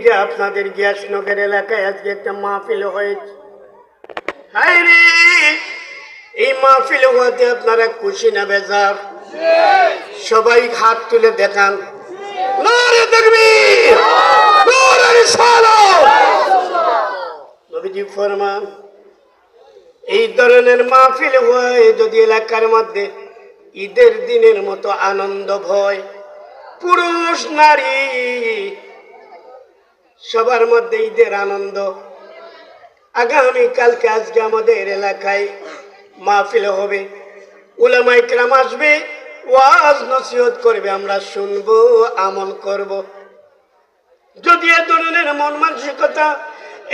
যে আপনাদের গ্যাসনগর এলাকায় আজকে একটা মাহফিল হয়েছে, হায় রে, এই মাহফিল হতে আপনারা খুশি না বেজার? সবাই হাত তুলে দেখান। নারে তাকবীর, নারে রিসালাত। নবীজি ফরমান, এই ধরনের মাহফিল হয় যদি এলাকার মধ্যে ঈদের দিনের মতো আনন্দ ভয়, পুরুষ নারী সবার মধ্যে ঈদের আনন্দ। আগামী কালকে আজকে আমাদের এলাকায় মাহফিল হবে, উলামায়ে কেরাম আসবে, ওয়াজ নসিহত করবে, আমরা শুনবো, আমল করব। যদি এ ধরনের মন মানসিকতা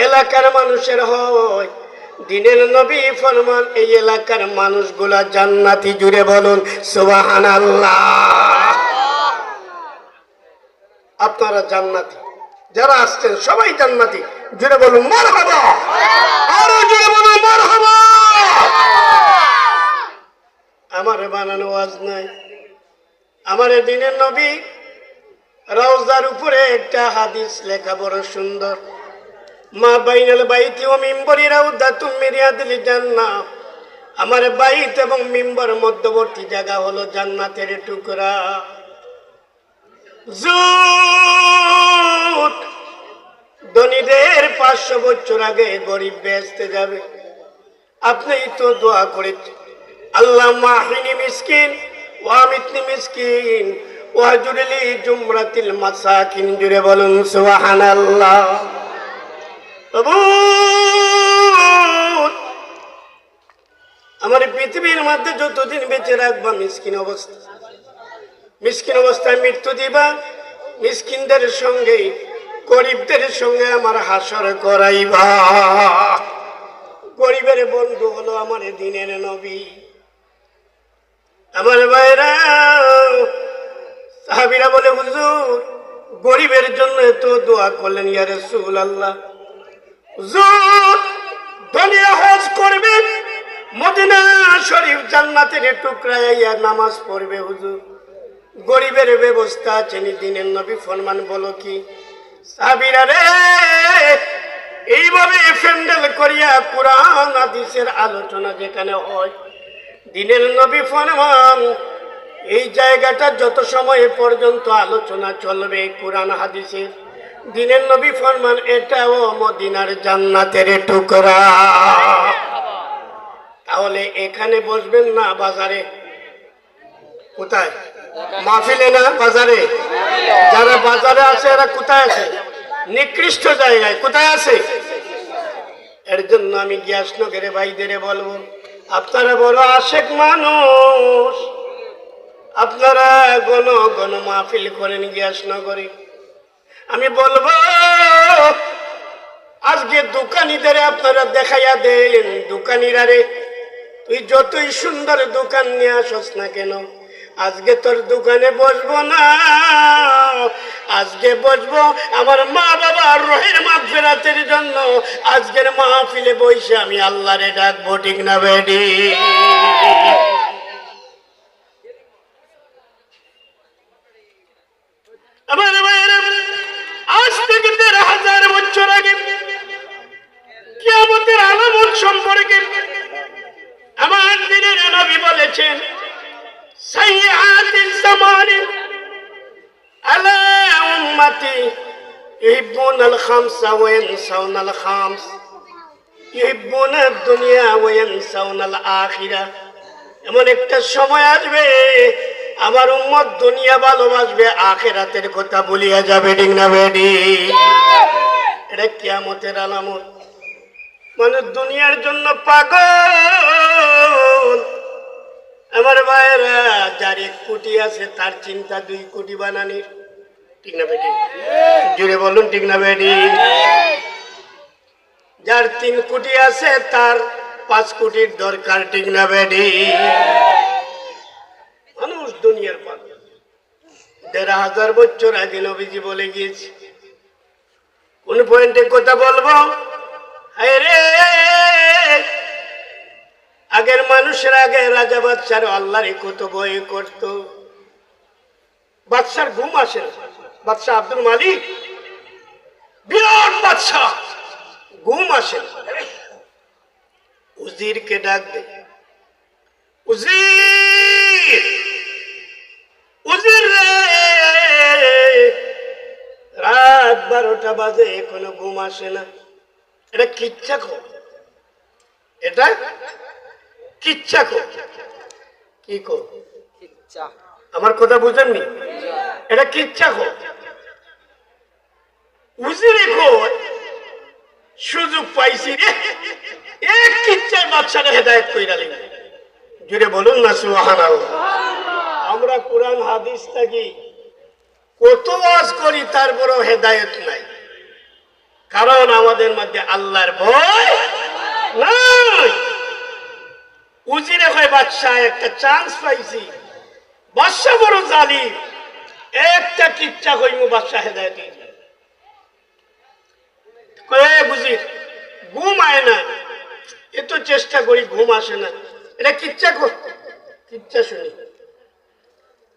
এলাকার মানুষের হয়, দিনের নবী ফরমান এই এলাকার মানুষগুলা জান্নাতি। জুড়ে বলুন সুবহানাল্লাহ। আপনারা জান্নাতি, যারা আসছেন সবাই জান্নাতি। জুড়ে বলুন মারহাবা, আরো জুড়ে বলুন মারহাবা। আমার বানানো ওয়াজ নাই, আমার দিনের নবী রওজার উপরে একটা হাদিস লেখা, বড় সুন্দর। মা বাইনাল বাইতি ও মিম্বরি রাউদাতুম মিন রিয়াদিল জান্নাহ, আমার বাইত এবং মিম্বর মধ্যবর্তী জায়গা হলো জান্নাতের টুকরা। জুট ধনীদের 500 বছর আগে গরিব বেহেশতে যাবে। আপনি তো দোয়া করেছেন, আল্লাহুম্মা আহিনি মিসকিন ওয়া আমিতনি মিসকিন ওয়াহজুরলি জুমরাতিল মাসাকিন। জুড়ে বলুন সুবহানাল্লাহ। আমার পৃথিবীর মধ্যে যতদিন বেঁচে রাখবা মিসকিন অবস্থায় মৃত্যু দিবা, মিসকিনদের সঙ্গে গরিবদের সঙ্গে আমার হাসর করাইবা। গরিবের বন্ধু হলো আমার দিনের নবী। আমার ভাইরা, সাহাবীরা বলে, হুজুর গরিবের জন্য এত দোয়া করলেন, ইয়া রাসূলুল্লাহ। হুজুর দুনিয়া হজ করবে, মদিনা শরীফ জান্নাতের টুকরায় নামাজ পড়বে, হুজুর গরিবের ব্যবস্থা আছে? দিনের নবী ফরমান, বলো কি? সাহাবীরা রে, এইভাবে প্যান্ডেল করিয়া কুরআন হাদিসের আলোচনা যেখানে হয়, দিনের নবী ফরমান এই জায়গাটা যত সময় পর্যন্ত আলোচনা চলবে কোরআন হাদিসের, দিনের নবী ফরমান এটাও মদিনার জান্নাতের টুকরা। তাহলে এখানে বসবেন না বাজারে? কোথায়? মাহফিলে না বাজারে? যারা বাজারে আছে এরা কোথায় আছে? নিকৃষ্ট জায়গায়। কোথায় আছে? এর জন্য আমি গ্যাসনগরে ভাইদের বলবো, আপনারা বড় আশেক মানুষ, আপনারা ঘন ঘন মাহফিল করেন গ্যাসনগরে। আমি বলবো আজকে দোকানিদের আপনারা দেখাইয়া দেন, দোকানিরা রে, তুই যতই সুন্দর দোকান নিয়ে আসস না কেন, আজকে তোর দোকানে বসবো না, আজকে বসবো আমার মা বাবার রোহের মাগফিরাতের জন্য। আজকের মাহফিলে বসে আমি আল্লাহরে ডাকবো, ঠিক না বেডি? আমার ভাইয়েরা, আজ থেকে 13,000 বছর আগে কিয়ামতের আলামত সম্পর্কে আমার দিনের নবী বলেছেন, সাইয়্যাতিল জামানি আলা উম্মতি ইউহিব্বুনাল খামসা ওয়া ইয়ানসাউনাল খামস, ইউহিব্বুনাদ দুনিয়া ওয়া ইয়ানসাউনাল আখিরা। এমন একটা সময় আসবে আমার উম্মত দুনিয়া ভালোবাসবে, আখিরাতের কথা ভুলিয়া যাবে, ঠিক না বেডি? এটা কিয়ামতের আলামত। মানে দুনিয়ার জন্য পাগল। আমার ভাইয়েরা, যার 1 কোটি আছে তার চিন্তা 2 কোটি বানানির, ঠিক না বেডি? জুড়ে বলুন ঠিক না বেডি? যার 3 কোটি আছে তার 5 কোটির দরকার, ঠিক না বেডি? মানুষ দুনিয়ার পাগল। 13,000 বছর আগে নবীজি বলে গিয়েছে। কোন পয়েন্টে কথা বলবো? আরে আগের মানুষের, আগে রাজা বাদশার আল্লাহর কত ভয় করত। বাদশার ঘুম আসে না। বাদশাহ আব্দুল মালিক বিরাট বাদশাহ, ঘুম আসে না। উজিরকে ডাক দে, উজির, উজির রে, রাত 12টা বাজে এখনো ঘুম আসে না। এটা কিচ্ছা খো, এটা কিচ্ছা খো। কি কো? আমার কথা বুঝেননি? এটা কিচ্ছা খো। উজিরে কই সুযোগ পাইছি রে, এক কিচ্ছায় বাদশাকে হেদায়েত কইরা লিখে। জুড়ে বলুন না সুবহানাল্লাহ। আমরা কোরআন হাদিস থাকি কত ওয়াজ করি, তারপরও হেদায়েত নাই। কারণ আমাদের মধ্যে আল্লাহর ভয় নাই। উজিরে হয় বাদশাহ, একটা চান্স পাইছি, বাদশাহ বড় জালিম, একটা কিচ্ছা কইমু বাদশাহ হেদায়েত বুঝি ঘুম আয় না, এত চেষ্টা করি ঘুম আসে না। এটা কিচ্ছা কিচ্ছা শুনি।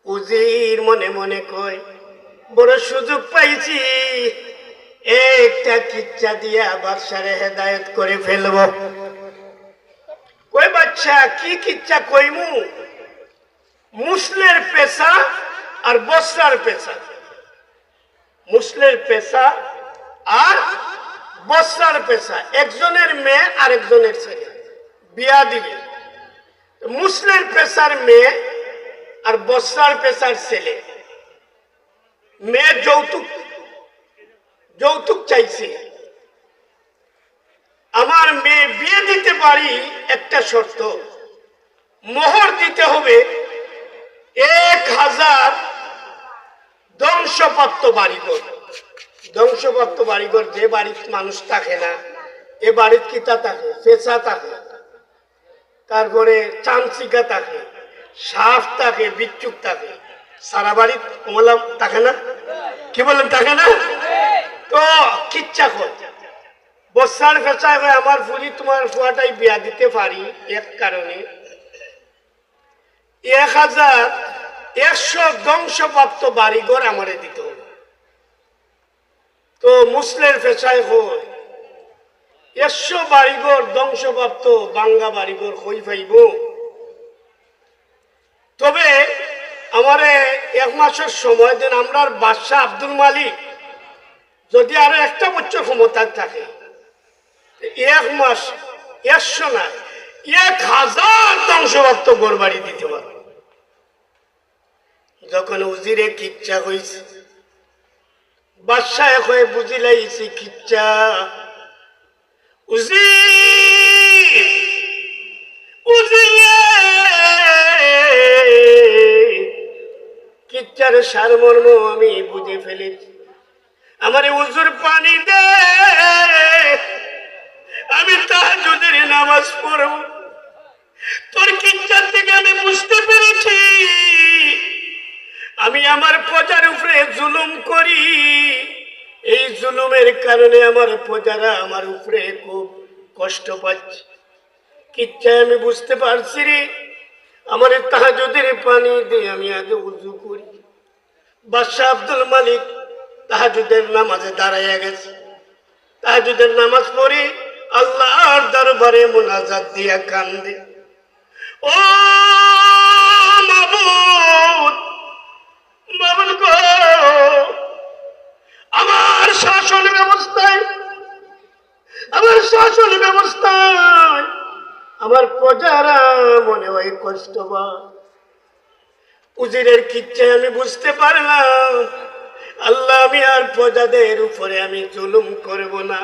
উজির মনে মনে কয় বড় সুযোগ পাইছি, একটা কিচ্ছা দিয়া বাদশারে হেদায়েত করে ফেলবো। কই বাচ্চা কি কিচ্ছা কইমু? মুসলের পেশা আর বস্রার পেশা, মুসলের পেশা আর বস্রার পেশা, একজনের মেয়ে আর একজনের ছেলে বিয়া দিবে। মুসলের পেশার মেয়ে আর বস্রার পেশার ছেলে, মেয়ে যৌতুক যৌতুক চাইছে। আমার মেয়ে বিয়ে দিতে পারি, একটা শর্ত, মোহর দিতে হবে 1000 ধ্বংসপ্রাপ্ত বাড়িঘর। ধ্বংসপ্রাপ্ত বাড়িঘর যে বাড়ির মানুষ থাকে না, এ বাড়ির কিতা থাকে, পেশা থাকে, তারপরে চামচিকা থাকে, সাপ থাকে, বিচ্ছুক থাকে, সারা বাড়ি বললাম থাকে না, কি বললাম থাকে না? তো কিচ্ছা কর বসার ফেসায় হয় আমার ফুলি তোমার ফুয়াটাই বিয়া দিতে পারি, এক কারণে 1100 ধ্বংসপ্রাপ্ত বাড়িঘর আমারে দিতে হবে। তো মুসলের ফেসায় হয় 100 বাড়িঘর ধ্বংসপ্রাপ্ত বাঙ্গা বাড়িঘর হই পাইব। তবে আমারে 1 মাসের সময় দেন, আমরা বাদশাহ আব্দুল মালিক যদি আরো একটা বছর ক্ষমতা থাকে, 1 মাস 100 না 1000 ধ্বংসপ্রাপ্ত গড় বাড়ি দিতে পারবে। যখন উজিরে কিচ্ছা হয়েছে, বাদশাহ হয়ে বুঝিলাইছি কিচ্ছা। উজির, উজির কিচ্ছার সারমর্ম আমি বুঝে ফেলেছি। আমারে হুজুর পানি দে, আমি তাহাজ্জুদের নামাজ পড়ব। তোর কিচ্ছা থেকে আমি বুঝতে পেরেছি আমি আমার প্রজার উপরে জুলুম করি, এই জুলুমের কারণে আমার প্রজারা আমার উপরে খুব কষ্ট পাচ্ছে। কিচ্ছা আমি বুঝতে পারছি রে, আমার তাহাজ্জুদের পানি দিয়ে আমি আগে উযু করি। বাদশাহ আব্দুল মালিক তাহাজ্জুদের নামাজে দাঁড়াইয়া গেছে, তাহাজ্জুদের নামাজ পড়ি আল্লাহর দরবারে মুনাজাত দিয়া কান্দে, ও মাবুদ, মাবুদ গো, আমার শাসন ব্যবস্থায়, আমার শাসন ব্যবস্থায় আমার প্রজারা মনে হয় কষ্ট পায়। উজিরের কিচ্ছা আমি বুঝতে পারলাম, আল্লাহ আমি আর প্রজাদের উপরে আমি জুলুম করব না।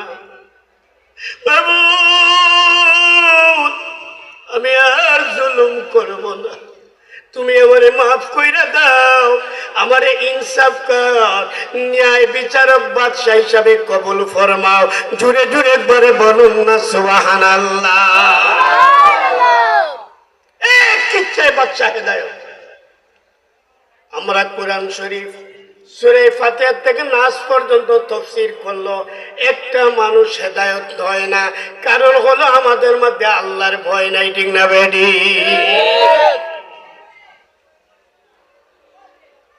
বাবু আমি আর জুলুম করব না, তুমি আমারে মাফ কইরা দাও, আমারে ইনসাফ কর, ন্যায় বিচারক বাদশা হিসাবে কবুল ফরমাও। জুড়ে জুড়ে একবারে বলুন না সুবহানাল্লাহ। এক কিচ্ছায় বাদশা হেদায়েত। আমরা কোরআন শরীফ সূরা ফাতিহা থেকে নাস পর্যন্ত তাফসীর করলো, একটা মানুষ হেদায়েত হয় না। কারণ হলো আমাদের মধ্যে আল্লাহর ভয় নাই, ঠিক না বেডি?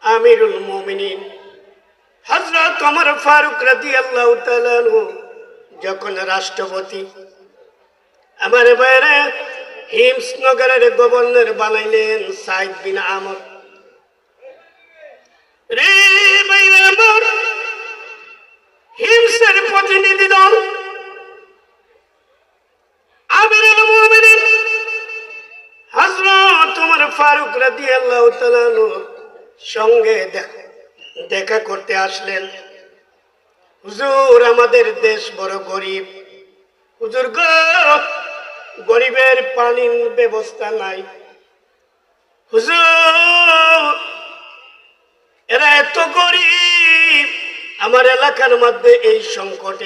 আমিরুল মুমিনিন হযরত ওমর ফারুক রাদিয়াল্লাহু তাআলা আনহু যখন রাষ্ট্রপতি, আমার বাইরে হিমস নগরের গভর্নর বানাইলেন সাইদ বিন আমর। রে বাইরে আমার হিমসের প্রতিনিধি দল আমিরুল মুমিনিন হযরত ওমর ফারুক রাদিয়াল্লাহু তাআলা আনহুর সঙ্গে দেখা করতে আসলেন। হুজুর, আমাদের দেশ বড় গরিব। হুজুর গো, গরিবের পানির ব্যবস্থা নাই। হুজুর, এরা এত গরিব, আমার এলাকার মধ্যে এই সংকট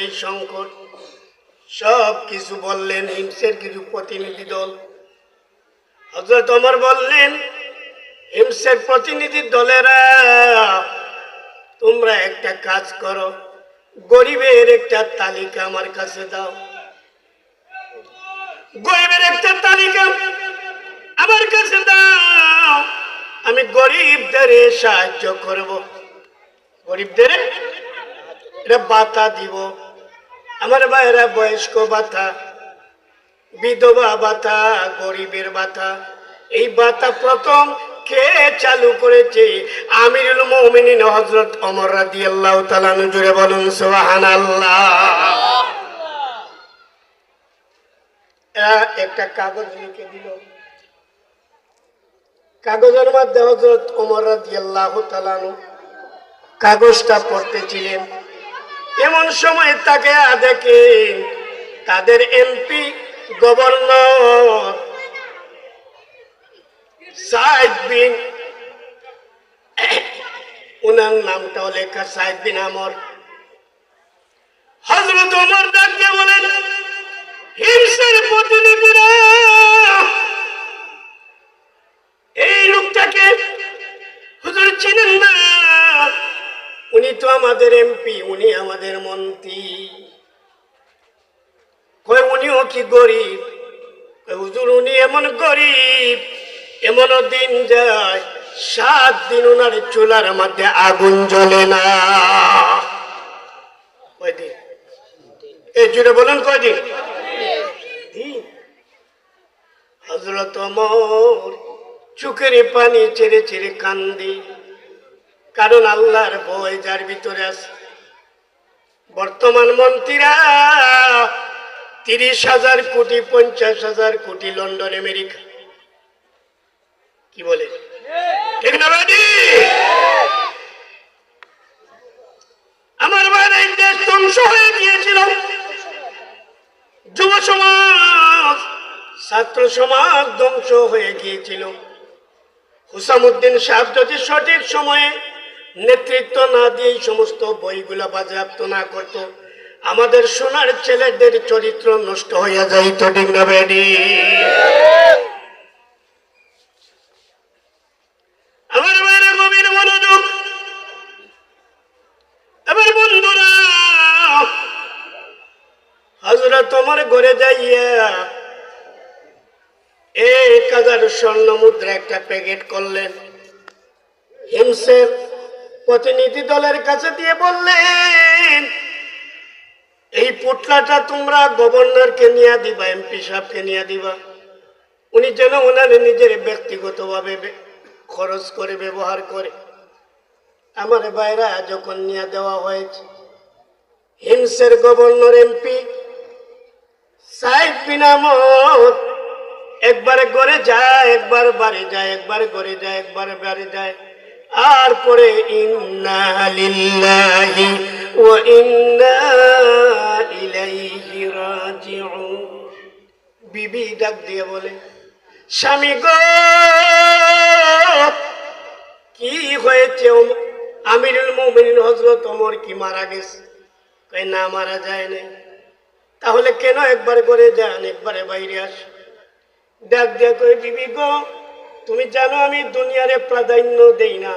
সব কিছু বললেন হিমসের কিছু প্রতিনিধি দল। হযরত ওমর বললেন, হিমসের প্রতিনিধি দলেরা, তোমরা একটা কাজ করো, গরিবের একটা তালিকা আমার কাছে দাও। গরিবের একটা তালিকা আমার কাছে দাও, আমি গরিবদের সাহায্য করব, গরিবদের এটা ভাতা দিব। আমার ভাইরা বয়স্ক ভাতা, বিধবা ভাতা, গরিবের ভাতা, এই ভাতা প্রথম কে চালু করেছে? আমিরুল মুমিনিন হযরত ওমর রাদিয়াল্লাহু তাআলা আনহু। জুড়ে বলুন সুবহানাল্লাহ। একটা কাগজ লিখে দিল, কাগজের মধ্যে হযরত ওমর রাদিয়াল্লাহু তাআলা আনহু কাগজটা পড়তেছিলেন। এমন সময় তাকে দেখে তাদের এমপি গভর্নর সাইদ বিন, উনার নামটাও লেখা সাইদ বিন আমর। হযরত ওমর ডাকতে বলেন, হিমসের প্রতিনিধিরা, এই লোকটাকে হুজুর চিনেন না? উনি তো আমাদের এমপি, উনি আমাদের মন্ত্রী। কই উনিও কি গরিব? হুজুর, উনি এমন গরিব, এমনও দিন যায় 7 দিন ওনার চুলার মধ্যে আগুন জ্বলে না। কয়দিন? এই জুড়ে বলুন কয়দিন? হযরত ওমর চোখের পানি ছেড়ে ছেড়ে কান্দি, কারণ আল্লাহর ভয় যার ভিতরে আছে। বর্তমান মন্ত্রীরা 30,000 কোটি, 50,000 কোটি, লন্ডন আমেরিকা, কি বলে ঠিক না বাড়ি? আমার বাইরে দেশ ধ্বংস হয়ে গিয়েছিল। যুব সমাজ, ছাত্র সমাজ ধ্বংস হয়ে গিয়েছিল। হুসামউদ্দিন সাহেব যদি সঠিক সময়ে নেতৃত্ব না দিয়ে এই সমস্ত বইগুলা বাজেয়াপ্ত না করত, আমাদের সোনার ছেলেদের চরিত্র নষ্ট হইয়া যাইত। ঠিক না বেডি? আমার বাইরে গভীর মনোযোগ। এবার বন্ধুরা, হযরত ওমর ঘরে যাইয়া 1000 স্বর্ণ মুদ্রা একটা প্যাকেট করলেন, হিমসের প্রতিনিধি দলের কাছে দিয়ে বললেন, এই পুটলাটা তোমরা গভর্নরকে নিয়ে দিবা, এমপি সাহেবকে নিয়ে দিবা, উনি যেন ওনার নিজের ব্যক্তিগতভাবে খরচ করে ব্যবহার করে। আমার ভাইরা যখন নিয়ে দেওয়া হয়েছে, হিমসের গভর্নর এমপি সাইদ বিন আমর একবার ঘরে যায়, একবার বাড়ি যায়, একবার ঘরে যায়, একবার বাড়ি যায়, আর পরে ইন্না লিল্লাহি ওয়া ইন্না ইলাইহি রাজিউন। বিবি ডাক দিয়ে বলে, স্বামী গো, কি হয়েছে? আমিরুল মুমিনিন হযরত ওমর কি মারা গেছে? কই না, মারা যায় না। তাহলে কেন একবার করে যান, একবারে বাইরে আস? ডাক দিয়া কই, বিবি গো, তুমি জানো আমি দুনিয়ারে প্রাধান্য দেই না,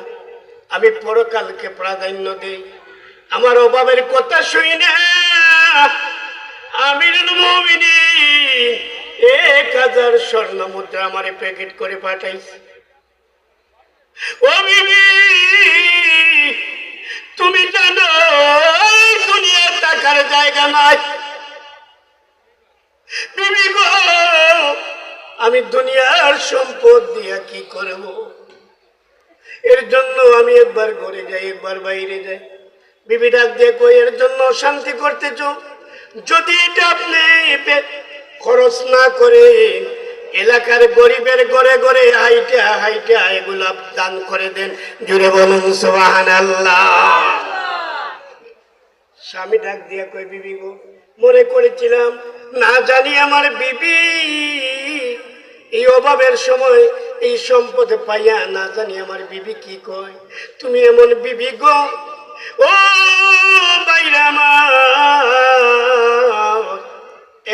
আমি পরকালকে প্রাধান্য দেই। আমার অভাবের কথা শুই না, আমিরুল মুমিনিন 1000 স্বর্ণ মুদ্রা আমারে প্যাকেট করে পাঠাইছে। ও বিবি, তুমি জানো এই দুনিয়ার টাকার জায়গা নাই। বিবি গো, আমি দুনিয়ার সম্পদ দিয়া কি করব? এর জন্য আমি একবার ঘরে যাই, একবার বাইরে যাই। বিবি ডাক দিয়ে কই, এর জন্য শান্তি করতেছ? যদি এটা আপনি খরচ না করে এলাকার গরিবের ঘরে ঘরে হাইটা হাইটা এগুলা দান করে দেন। জুড়ে বলুন সুবহানাল্লাহ। স্বামী ডাক দিয়া কই, বিবি গো, মনে করেছিলাম না জানি আমার বিবি এই অভাবের সময় এই সম্পদ পাইয়া না জানি আমার বিবি কি কয়। তুমি এমন বিবি গো, ও বাইরা আমার,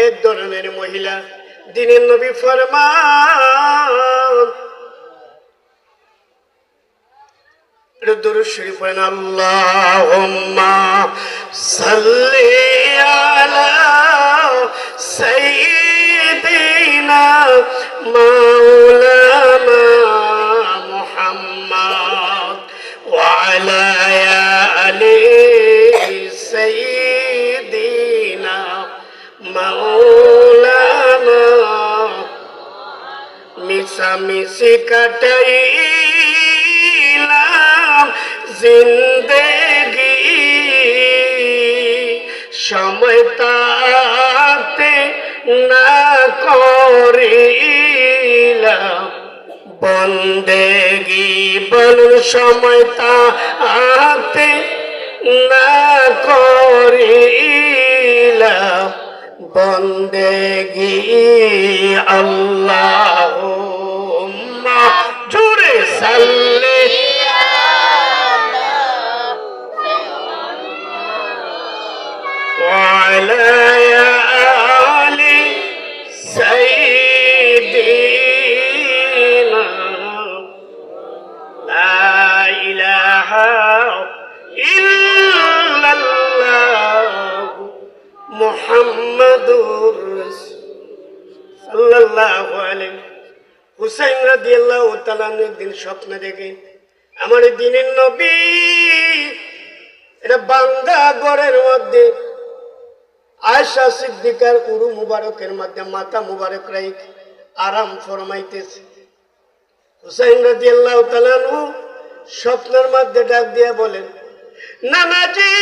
এক ধরনের মহিলা। দিনের নবী ফরমান, দুরূদ শরীফ পড়েন, আল্লাহুম্মা সাল্লি আলা সাইয়্যিদিনা মাওলানা মুহাম্মদ ওয়া আলা আলি সাইয়্যিদিনা মাওলানা। মিশামিশি কাটাইলাম জিন্দেগি, সময় তাতে না করিলাম বন্দেগি। বলুন, সময় তাতে না করিলাম বন্দেগি। আল্লাহুম্মা জোরে সাল্লি ওয়ালা আলি সাইয়্যিদিনা লা ইলাহা ইল্লাল্লাহ মুহাম্মাদুর সাল্লাল্লাহু আলাইহি। হুসাইন রাদিয়াল্লাহু তাআলা একদিন স্বপ্নে দেখে আমার দিনের নবী এটা বাঙ্গা ঘরের মধ্যে আয়েশা সিদ্দিকার উরু মুবারকের মধ্যে মাথা মুবারক রাইখ আরাম ফরমাইতেছে। হুসাইন রাদিয়াল্লাহু তাআলা স্বপ্নের মধ্যে ডাক দিয়ে বলেন, নানাজি,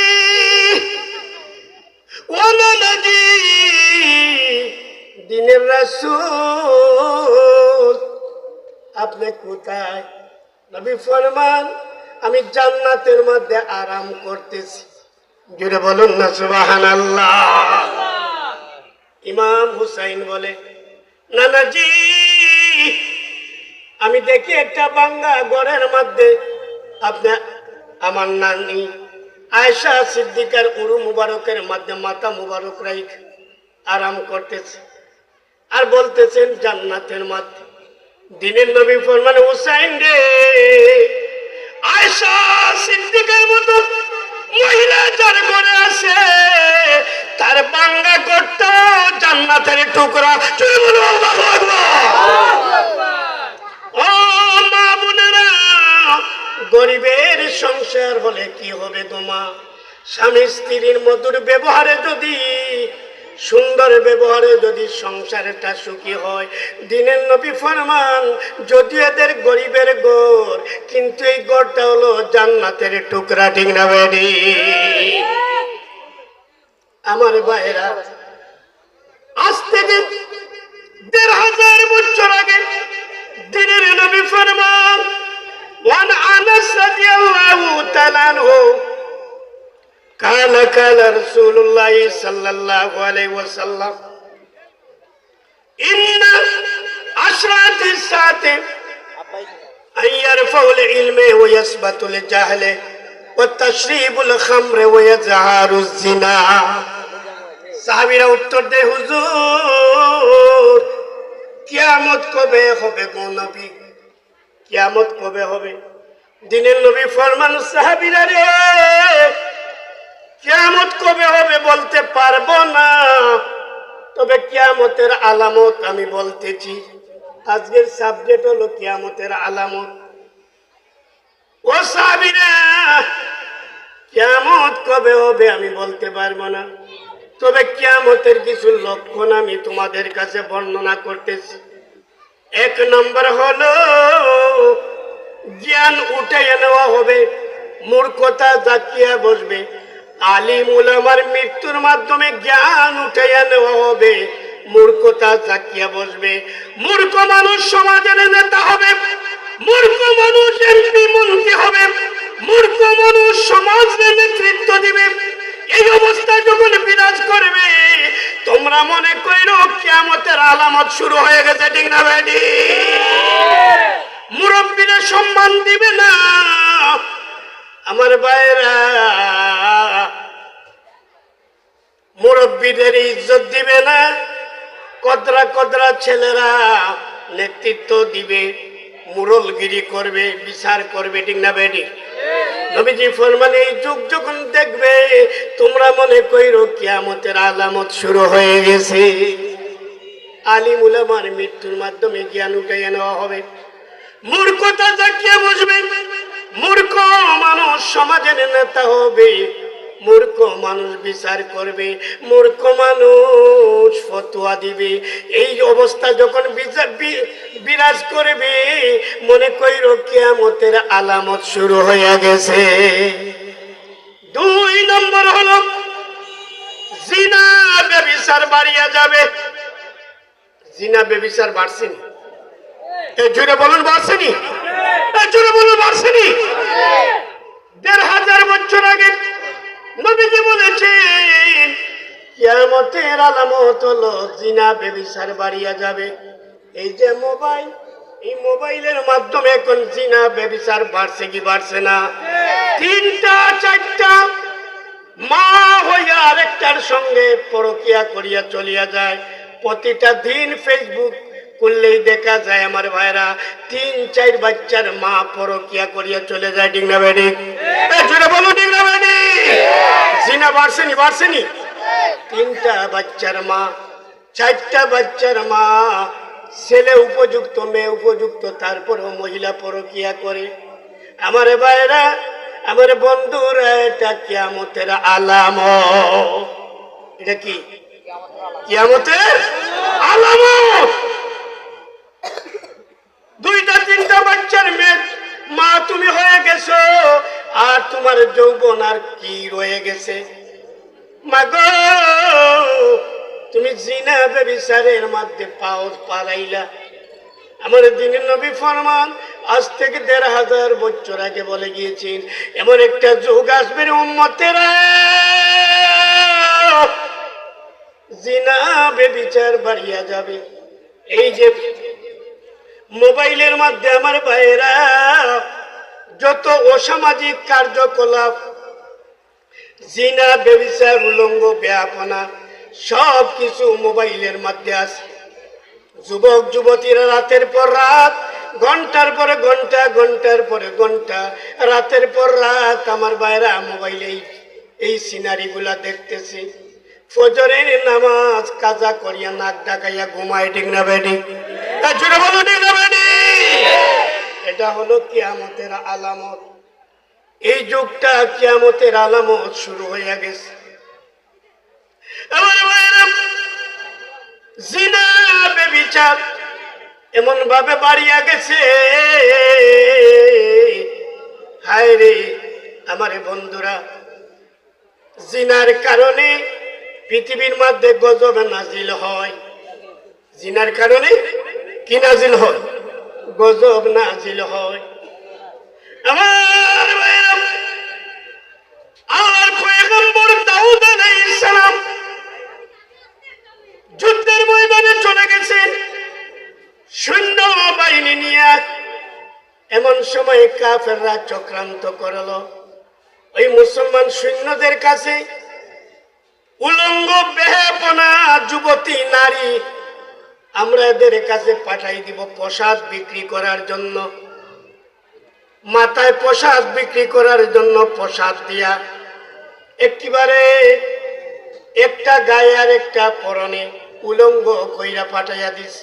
ও নানাজি, দিনের রাসূল আপনি কোথায়? নবী ফরমান, আমি জান্নাতের মধ্যে আরাম করতেছি। জুড়ে বলুন না সুবহানাল্লাহ। ইমাম হুসাইন বলে, নানাজি, আমি দেখি একটা বাঙ্গা ঘরের মধ্যে আপনি আমার নানি আয়েশা সিদ্দিকার উরু মুবারকের মধ্যে মাথা মুবারক রাইখ আরাম করতেছে আর বলতেছেন জান্নাতের মধ্যে। দিনের নবী ফরমান, হুসাইন রে, আয়েশা সিদ্দিকার মতো মহিলা যার ঘরে আছে তার বাঙ্গা ঘরটা জান্নাতের টুকরা। চলে বলো আল্লাহু আকবার। ও মা বোনেরা, গরিবের সংসার হলে কি হবে তোমা? স্বামী স্ত্রীর মধুর ব্যবহারে যদি, সুন্দর ব্যবহারে যদি সংসারটা সুখী হয়, দিনের নবী ফরমান, যদি এদের গরিবের ঘর, কিন্তু এই ঘরটা হলো জান্নাতের টুকরা। ঠিক না বেডি? আমার ভাইরা, আজ থেকে ১৫০০ বছর আগে দিনের নবী ফরমান, ওয়ান আনাস রাদিয়াল্লাহু তাআলা আনহু قال قال رسول الله صلى الله عليه وسلم إن أشراط الساعة أن يرفع العلم ويثبت الجهل وتشريب الخمر ويظهر الزنا। সাহাবীরা উত্তর দেয়, হুজুর, কিয়ামত কবে হবে গো নবী? কিয়ামত কবে হবে? দিনের নবী ফরমান, সাহাবীরা রে, কিয়ামত কবে হবে বলতে পারবো না, তবে কিয়ামতের আলামত আমি বলতেছি। আজকের সাবজেক্ট হলো কিয়ামতের আলামত। ও সাহাবীরা, কিয়ামত কবে হবে আমি বলতে পারবো না, তবে কিয়ামতের কিছু লক্ষণ আমি তোমাদের কাছে বর্ণনা করতেছি। এক নম্বর হলো জ্ঞান উঠাইয়া নেওয়া হবে, মূর্খতা জাকিয়া বসবে। আলিম উলামার মৃত্যুর মাধ্যমে জ্ঞান উঠাইয়া নেওয়া হবে, মূর্খতা জাকিয়া বসবে। মূর্খ মানুষ সমাজের নেতা হবে, মূর্খ মানুষ এমপি মন্ত্রী হবে, মূর্খ মানুষ সমাজের নেতৃত্ব দিবে। এই অবস্থা যখন বিরাজ করবে, তোমরা মনে করো কিয়ামতের আলামত শুরু হয়ে গেছে, ঠিক না বেটি? মুরব্বীরা সম্মান দিবে না আমার ভাইরা, মুরব্বীদের ইজ্জত দিবে না, কদরা কদরা ছেলেরা নেতৃত্ব দিবে, মুরলগিরি করবে, বিচার করবে, ঠিক না বেটি? নবীজি ফরমান এই যুগ যখন দেখবে, তোমরা মনে কইরো কিয়ামতের আলামত শুরু হয়ে গেছে। আলিম উলামার মৃত্যুর মাধ্যমে জ্ঞান উঠাইয়া নেওয়া হবে, মূর্খতা জাকিয়ে বসবে। মূর্খ মানুষ সমাজের নেতা হবে, মূর্খ মানুষ বিচার করবে, মূর্খ মানুষ ফতোয়া দিবে। এই অবস্থা যখন বিরাজ করবে, মনে কইরো কিয়ামতের আলামত শুরু হয়ে গেছে। দুই নম্বর হলো জিনা ব্যভিচার বাড়িয়া যাবে। জিনা ব্যভিচার বাড়ছেনি? জোরে বলুন বাড়ছেনি? জোরে বলুন বাড়ছেনি? ১৫০০ বছর আগে নবীজি বলেছেন কিয়ামতের আলামত হলো জিনা ব্যভিচার বাড়িয়া যাবে। এই যে মোবাইল, এই মোবাইলের মাধ্যমে এখন জিনা ব্যভিচার বাড়ছে কি বাড়ছে না? ৩টা ৪টা মা হইয়া আরেকটার সঙ্গে পরকিয়া করিয়া চলিয়া যায়। প্রতিটা দিন ফেসবুক করলেই দেখা যায় আমার ভাইরা ৩-৪ বাচ্চার মা পরকিয়া করিয়া চলে যায়, ঠিক না বেটি? জোরে বলো ঠিক না বেটি? জিনা বাড়ছেনি বাড়ছেনি? 3টা বাচ্চার মা, 4টা বাচ্চার মা, ছেলে উপযুক্ত মেয়ে উপযুক্ত, তারপরেও মহিলা পরকিয়া করে। আমার ভাইরা আমার বন্ধুরা, এটা কিয়ামতের আলামত। এটা কি কিয়ামতের আলামত? 2-3টা বাচ্চার মেয়ে মা তুমি হয়ে গেছো, আর তোমার যৌবন আর কি রয়ে গেছে? মাগো তুমি জিনা ব্যভিচারের মধ্যে পাও পালাইলা। আমার দিনের নবী ফরমান আজ থেকে ১৫০০ বছর আগে বলে গিয়েছেন, এমন একটা যুগ আসবে উম্মতেরা, জিনা ব্যভিচার বাড়িয়া যাবে। এই যে মোবাইলের মধ্যে আমার ভাইয়েরা যত অসামাজিক কার্যকলাপ, জিনা ব্যভিচার উলঙ্গ ব্যাপনা সব কিছু মোবাইলের মধ্যে আছে। যুবক যুবতীরা রাতের পর রাত, ঘন্টার পরে ঘন্টা, ঘন্টার পরে ঘন্টা, রাতের পর রাত আমার ভাইরা মোবাইলে এই সিনারি গুলা দেখতেছে। ফজরের নামাজ কাজা করিয়া নাক ডাকাইয়া ঘুমায়, ঠিক না বেটি? জোরে বলো ঠিক না বেটি? এটা হলো কিয়ামতের আলামত। এই যুগটা কিয়ামতের আলামত শুরু হয়ে গেছে। জিনা ব্যভিচার এমন ভাবে বাড়িয়া গেছে, হায় রে আমার বন্ধুরা, জিনার কারণে পৃথিবীর মধ্যে গজব নাজিল হয়। জিনার কারণে কি নাজিল হয়? গজব নাজিল হয়। আমার ভাইরা, আর পয়গম্বর দাউদ আলাইহিস সালাম যুদ্ধের ময়দানে চলে গেছেন সৈন্য বাহিনী নিয়ে। এমন সময় কাফেররা চক্রান্ত করলো, ওই মুসলমান সৈন্যদের কাছে উলঙ্গ বেহাপনা যুবতী নারী আমরা এদের কাছে পাঠাই দিব প্রসাদ বিক্রি করার জন্য। মাথায় প্রসাদ বিক্রি করার জন্য প্রসাদ দিয়া একেবারে একটা গায়ে আর একটা পরনে উলঙ্গ কইরা পাঠাইয়া দিস।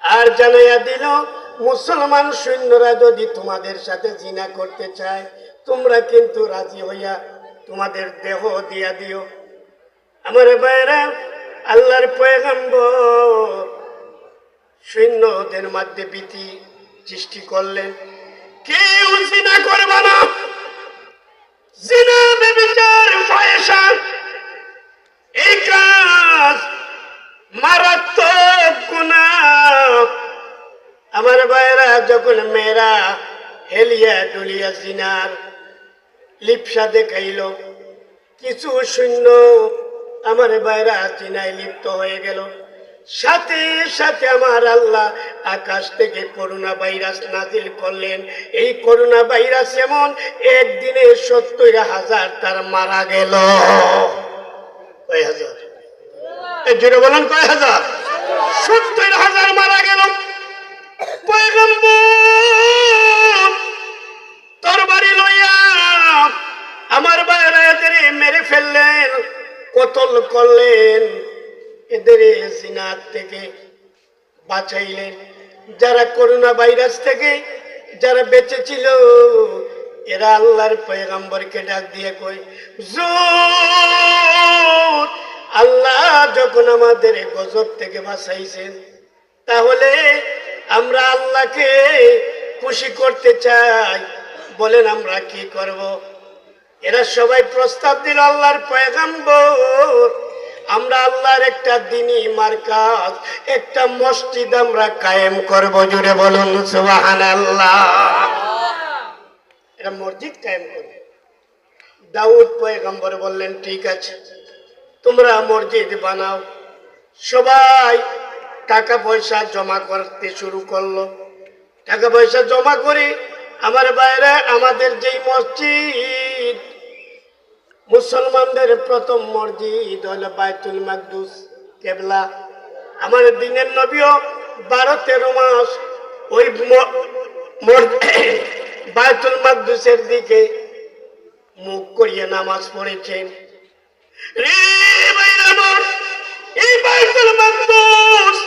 আর জানাইয়া দিল, মুসলমান সৈন্যরা যদি তোমাদের সাথে জিনা করতে চায়, তোমরা কিন্তু রাজি হইয়া তোমাদের দেহ দিয়া দিও। আমার ভাইরা, আল্লাহর পয়গম্বর সৈন্যদের মধ্যে ভীতি সৃষ্টি করলেন, কেউ জিনা করবে না, জিনা ব্যভিচার ফাহিশা এই কাজ মারাত্মক গুনাহ। আমার ভাইরা, যখন মেয়েরা হেলিয়া ডুলিয়া জিনার লিপসা দেখাইল, কিছু শূন্য আমার ভাইরা জিনায় লিপ্ত হয়ে গেল। সাথে সাথে আমার আল্লাহ আকাশ থেকে করোনা ভাইরাস নাজিল করলেন। এই করোনা ভাইরাস এমন একদিনে 70,000 তার মারা গেল। কয় হাজার? জোরে বলেন, কয় হাজার? 70,000 মারা গেল। পয়গম্বর তরবারি লইয়া আমার ভাইরা এদের মেরে ফেললেন, কতল করলেন, এদের জিনাত থেকে বাঁচাইলেন। যারা করোনা ভাইরাস থেকে যারা বেঁচে ছিল, এরা আল্লাহর পয়গম্বরকে ডাক দিয়ে কই, হুজুর, আল্লাহ যখন আমাদের গজব থেকে বাঁচাইছেন, তাহলে আমরা আল্লাহকে খুশি করতে চাই, বলেন আমরা কি করব? এরা সবাই প্রস্তাব দিল, আল্লাহর পয়গম্বর, আমরা আল্লাহর একটা দ্বীনি মার্কাজ, একটা মসজিদ আমরা কায়েম করব। জুড়ে বলুন সুবহানাল্লাহ। এরা মসজিদ কায়েম করবে। দাউদ পয়গম্বর বললেন, ঠিক আছে, তোমরা মসজিদ বানাও। সবাই টাকা পয়সা জমা করতে শুরু করলো। টাকা পয়সা জমা করে আমার বাইরে আমাদের যেই মসজিদ, মুসলমানদের প্রথম মসজিদ হলো বাইতুল মাকদুস কেবলা। আমার দিনের নবীও 12-13 মাস ওই বাইতুল মাকদুসের দিকে মুখ করিয়ে নামাজ পড়েছেন। রে ভাইরা, এই বাইতুল মাকদুস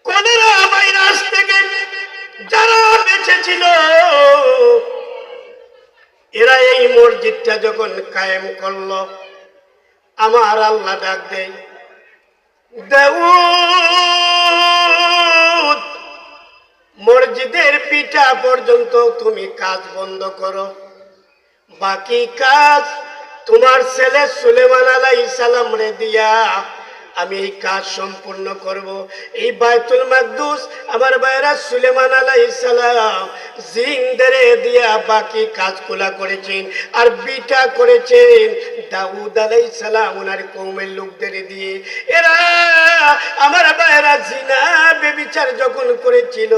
কলেরা ভাইরাস থেকে যারা বেঁচে ছিল, এরা এই মসজিদটা যখন কায়েম করলো, আমার আল্লাহ ডাক দেয়, দাউদ, মসজিদের পিঠা পর্যন্ত তুমি কাজ বন্ধ করো, বাকি কাজ তোমার ছেলে সুলেমান আলাইহিস সালাম রে দিয়া আমি এই কাজ সম্পূর্ণ করব। এই বাইতুল মাকদুস আমার ভাইরা সুলেমান আলাইহিস সালাম জিনদেরে দিয়া বাকি কাজগুলা করেছেন, আর বিটা করেছেন দাউদ আলাইহিস সালাম ওনার কওমের লোকদের দিয়ে। এরা আমার ভাইরা জিনা ব্যভিচার যখন করেছিল,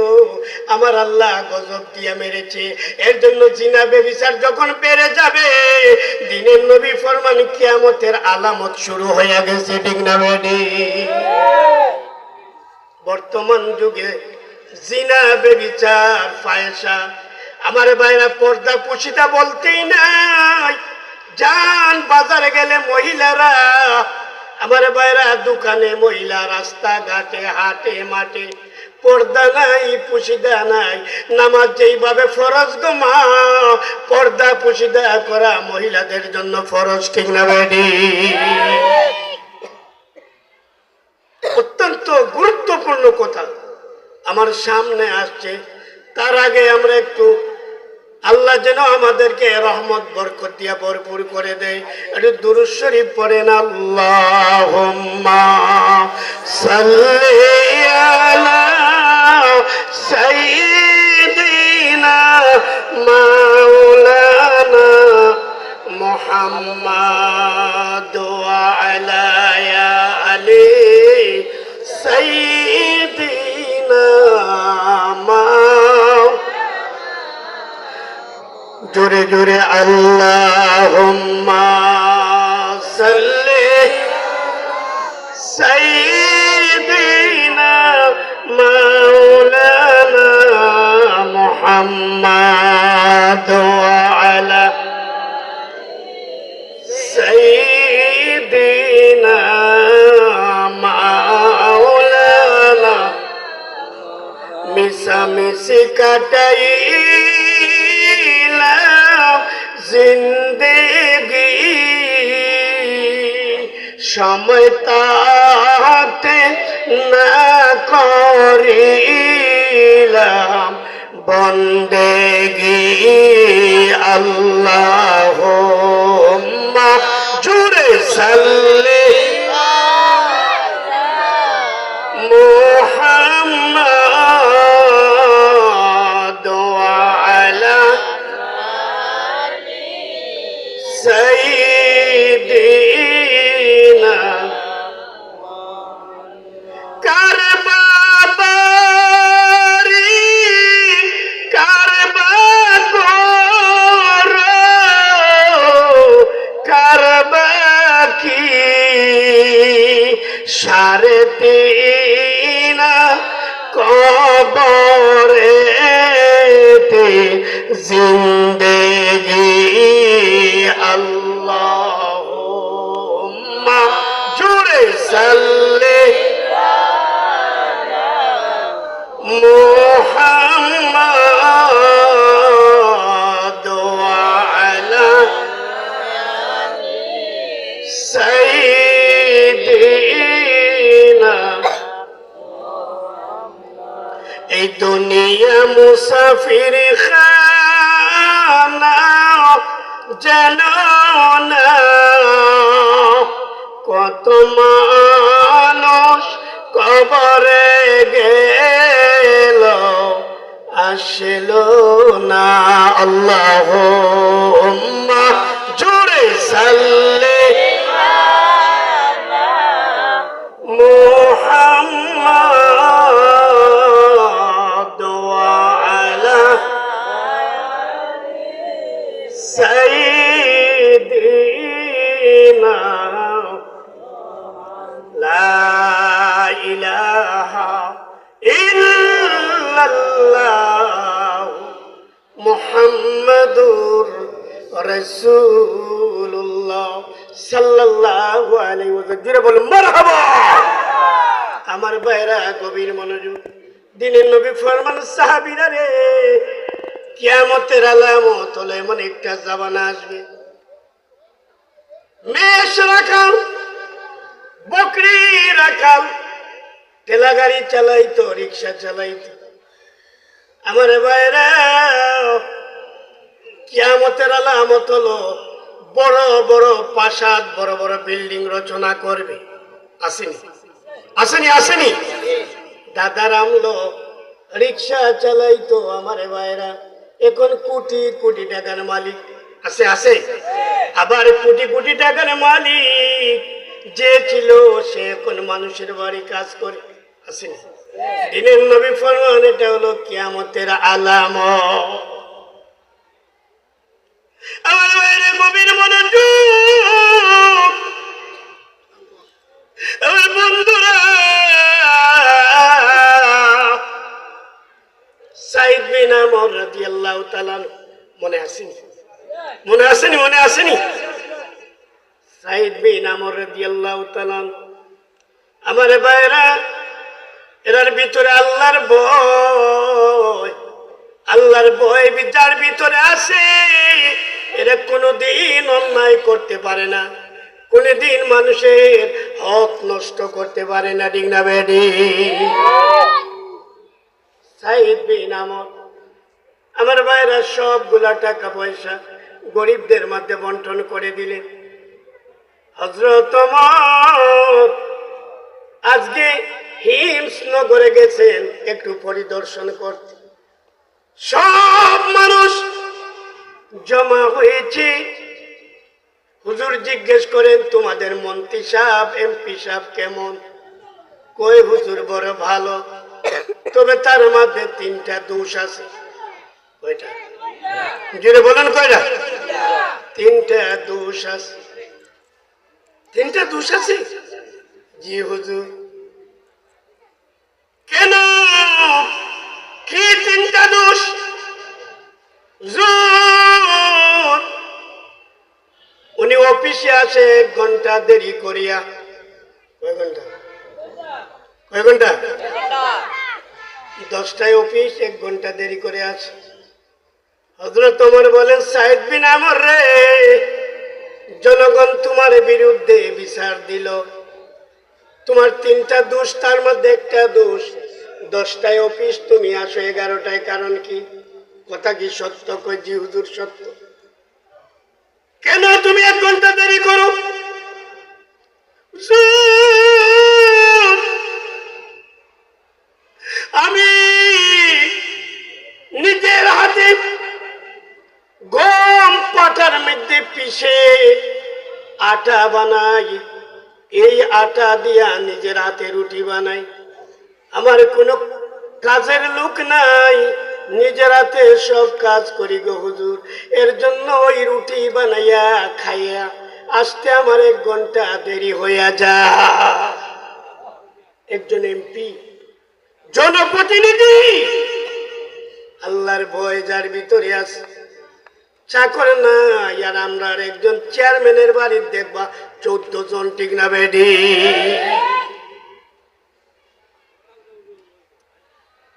আমার আল্লাহ গজব দিয়া মেরেছে। এর জন্য জিনা ব্যভিচার যখন বেড়ে যাবে, দিনের নবী ফরমান কিয়ামতের আলামত শুরু হয়ে গেছে। ঠিক না বেডি? বর্তমান যুগে জিনা ব্যভিচার ফাহিশা আমার ভাইরা পর্দা পুশিতা বলতেই নাই। যান বাজারে গেলে মহিলারা, আমার ভাইরা দোকানে মহিলা, রাস্তাঘাটে হাটে মাঠে পর্দা নাই, পুশিদা নাই। নামাজ যেইভাবে ফরজ গো মা, পর্দা পুশিদা করা মহিলাদের জন্য ফরজ। ঠিক না বেডি? অত্যন্ত গুরুত্বপূর্ণ কথা আমার সামনে আসছে। তার আগে আমরা একটু আল্লাহ যেন আমাদেরকে রহমত বরকত দিয়া ভরপুর করে দেয়, একটু দুরূদ শরীফ পড়েন। আল্লাহুম্মা সাল্লি আলা সাইয়্যিদিনা মাওলানা মুহাম্মাদ ওয়া আলা আলি সাইয়্যিদিনা জোরে জোরে আল্লাহুম্মা সাল্লি সাইয়্যিদিনা মাওলানা মুহাম্মাদ ওয়া আলা সাইয়্যিদিনা মাওলানা। মিশামিশি কাটাইলাম জিন্দেগি সময় তাতে না করিলাম বন্দেগি আল্লাহুম্মা জুড়ে সাল্লি মুহাম্মাদ ওয়া আলা সাইয়্যিদিনা কারবাবারি কারবা করো কারবা কি সাড়ে তিনা কবরেতে জিন্দেগি আল্লাহুম্মা জুড়ে সাল্লি মুহাম্মাদ ওয়া আলা সাইয়্যিদিনা এই দুনিয়া মুসাফির খানা জানো না কত মানুষ কবরে গেল আসলো না আল্লাহুম্মা জুড়ে সাল্লি মুহাম্মাদ ওয়া আলা সাইয়্যিদিনা লা ইলাহা ইল্লাল্লাহ মুহাম্মাদুর রাসূলুল্লাহ সাল্লাল্লাহু আলাইহি ওয়াসাল্লাম বলুন মারহাবা। আমার ভাইরা গভীর মনোযোগ, দিনের নবী ফরমান সাহাবীরা রে কিয়ামতের আলামত হলো এমন একটা জামানা আসবে, মেষ রাখাল বকরি রাখাল ঠেলা গাড়ি চালাইতো, রিক্সা চালাইতো। আমার ভাইরা কিয়ামতের আলামত হলো বড় বড় প্রাসাদ, বড় বড় বিল্ডিং রচনা করবে। আসেনি আসেনি আসেনি দাদার আমলো রিক্সা চালাইতো। আমার ভাইরা এখন কোটি কোটি টাকার মালিক আছে আছে, আবার কোটি কোটি টাকার মালিক যে ছিল সে এখন মানুষের বাড়ি কাজ করে। আসেনি দিনের নবী ফরমান এটা হলো কিয়ামতের আলামত। আমার বাইরে গভীর মনোযোগ, আমার বন্ধুরা সাইদ বিন আমর রাদিয়াল্লাহু তাআলা মনে আসেনি মনে আসেনি মনে আসেনি সাইদ বিন আমর রাদিয়াল্লাহু তাআলা। আমার বাইরা এর ভিতরে আল্লাহর ভয়, আল্লাহর ভয় যার ভিতরে আছে এরা কোনোদিন অন্যায় করতে পারে না, কোনোদিন মানুষের হক নষ্ট করতে পারে না। ঠিক না বেডি? সাইদ বিন আমর আমার ভাইরা সবগুলা টাকা পয়সা গরিবদের মধ্যে বন্টন করে দিলেন। হযরত ওমর আজকে হিমসনগরে গেছেন একটু পরিদর্শন করতে, সব মানুষ জমা হয়েছে। হুজুর জিজ্ঞেস করেন তোমাদের মন্ত্রী সাহেব এমপি সাহেব কেমন? কই হুজুর বড় ভালো, তবে তার মধ্যে তিনটা দোষ আছে। কয়টা? জোরে বলেন কয়টা? তিনটা দোষ আছে। তিনটা দোষ আছে? জি হুজুর। কেন? কি তিনটা দোষ? উনি অফিসে আসে 1 ঘন্টা দেরি করিয়া। কয় ঘন্টা? কয় ঘন্টা? 10টায় অফিস, 1 ঘন্টা দেরি করে আসে। হযরত ওমর বলেন, সাইদ বিন আমর রে, জনগণ তোমার বিরুদ্ধে বিচার দিল, তোমার 3টা দোষ, তার মধ্যে একটা দোষ, 10টায় অফিস তুমি আসো 11টায়, কারণ কি? কথা কি সত্য? কই জি হুজুর সত্য। কেন তুমি 1 ঘন্টা দেরি করো? হুজুর, আমি নিজের হাতে গম পাটার মধ্যে পিষে আটা বানাই, এই আটা দিয়া নিজের হাতে রুটি বানাই, আমার কোনো কাজের লোক নাই, নিজের হাতে সব কাজ করি গো হুজুর। এর জন্য ওই রুটি বানাইয়া খাইয়া আসতে আমার 1 ঘন্টা দেরি হইয়া যায়। একজন এমপি, জনপ্রতিনিধি, আল্লাহর ভয় যার ভিতরে আছে, চাকর না, ইয়ার আমরা একজন চেয়ারম্যানের বাড়ির দেখবা 14 জন, ঠিক না বেডি?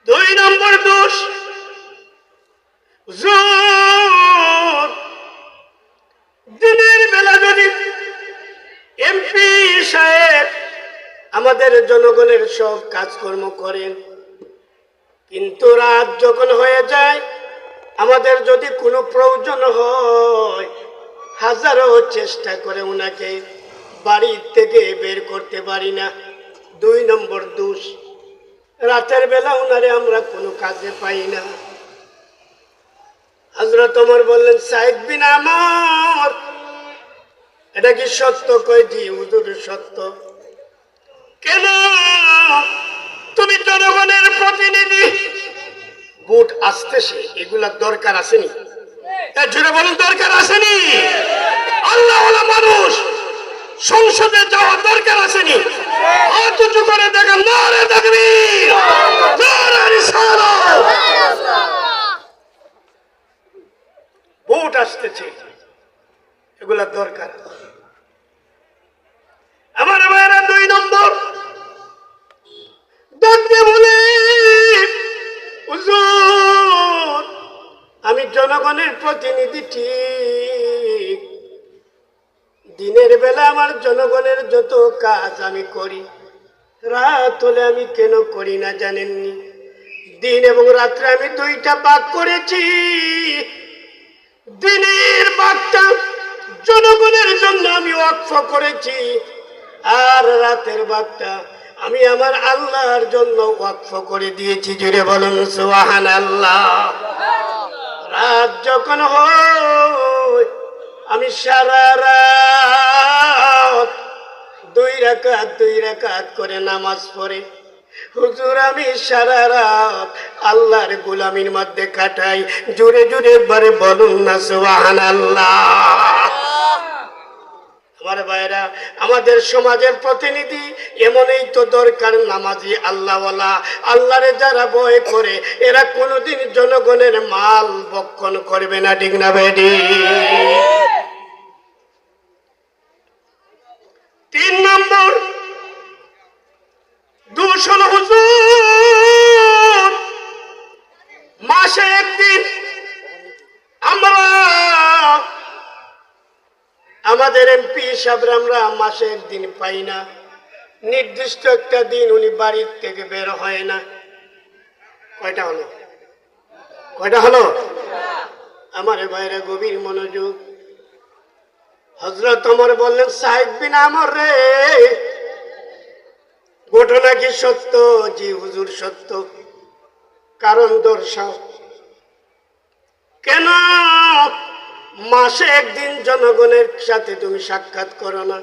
2 নম্বর দোষ, হুজুর, দিনের বেলা যদি এমপি সাহেব আমাদের জনগণের সব কাজকর্ম করেন, কিন্তু রাত যখন হয়ে যায়, আমাদের যদি কোনো প্রয়োজন হয়, হাজারো চেষ্টা করে ওনাকে বাড়ি থেকে বের করতে পারি না। 2 নম্বর দোষ, রাতের বেলা ওনারে আমরা কোনো কাজে পাই না। হযরত ওমর বললেন, সাইদ বিন আমর, এটা কি সত্য? কই জি হুজুর সত্য। কেন? তুমি জনগণের প্রতিনিধি, ভোট আসতেছে, এগুলা দরকার আসেনি? জুড়ে বলুন, দরকার আসেনি? আল্লাহওয়ালা মানুষ সংসদে যাওয়া দরকার আসেনি? হাত উঁচু করে দেখেন, নারে তাকবীর, নারে রিসালাত। ভোট আসতেছে, এগুলা দরকার। আমার ভাইরা 2 নম্বর, ডাকতে বলে, হুজুর, আমি জনগণের প্রতিনিধি ঠিক, দিনের বেলা আমার জনগণের যত কাজ আমি করি, রাত হলে আমি কেন করি না জানেননি? দিন এবং রাত্রে আমি 2টা ভাগ করেছি। দিনের ভাগটা জনগণের জন্য আমি ওয়াকফ করেছি, আর রাতের ভাগটা আমি আমার আল্লাহর জন্য ওয়াকফ করে দিয়েছি। জুড়ে বলুন সুবহানাল্লাহ। রাত যখন হয়, আমি সারা রাত 2 রাকাত করে নামাজ পড়ে, হুজুর, আমি সারা রাত আল্লাহর গোলামির মধ্যে কাটাই। জোরে জোরে একবারে বলুন না সুবহানাল্লাহ। আমার ভাইরা, আমাদের সমাজের প্রতিনিধি এমনই তো দরকার, নামাজি, আল্লাহওয়ালা, আল্লাহরে যারা ভয় করে, এরা কোনোদিন জনগণের মাল বক্ষণ করবে না, ঠিক না বেডি? 3 নম্বর দোষ হলো, হুজুর, মাসে 1 দিন আমরা আমাদের এমপি সাহেব আমরা মাসে 1 দিন পাই না। নির্দিষ্ট একটা দিন উনি বাড়ির থেকে বের হয় না। কয়টা হলো? কয়টা হলো? আমার ভাইরা গভীর মনোযোগ। হযরত ওমর বললেন, সাইদ বিন আমর রে, ঘটনা কি সত্য? জি হুজুর সত্য। কারণ দর্শাও। কেন মাসে 1 দিন জনগণের সাথে তুমি সাক্ষাৎ করো না?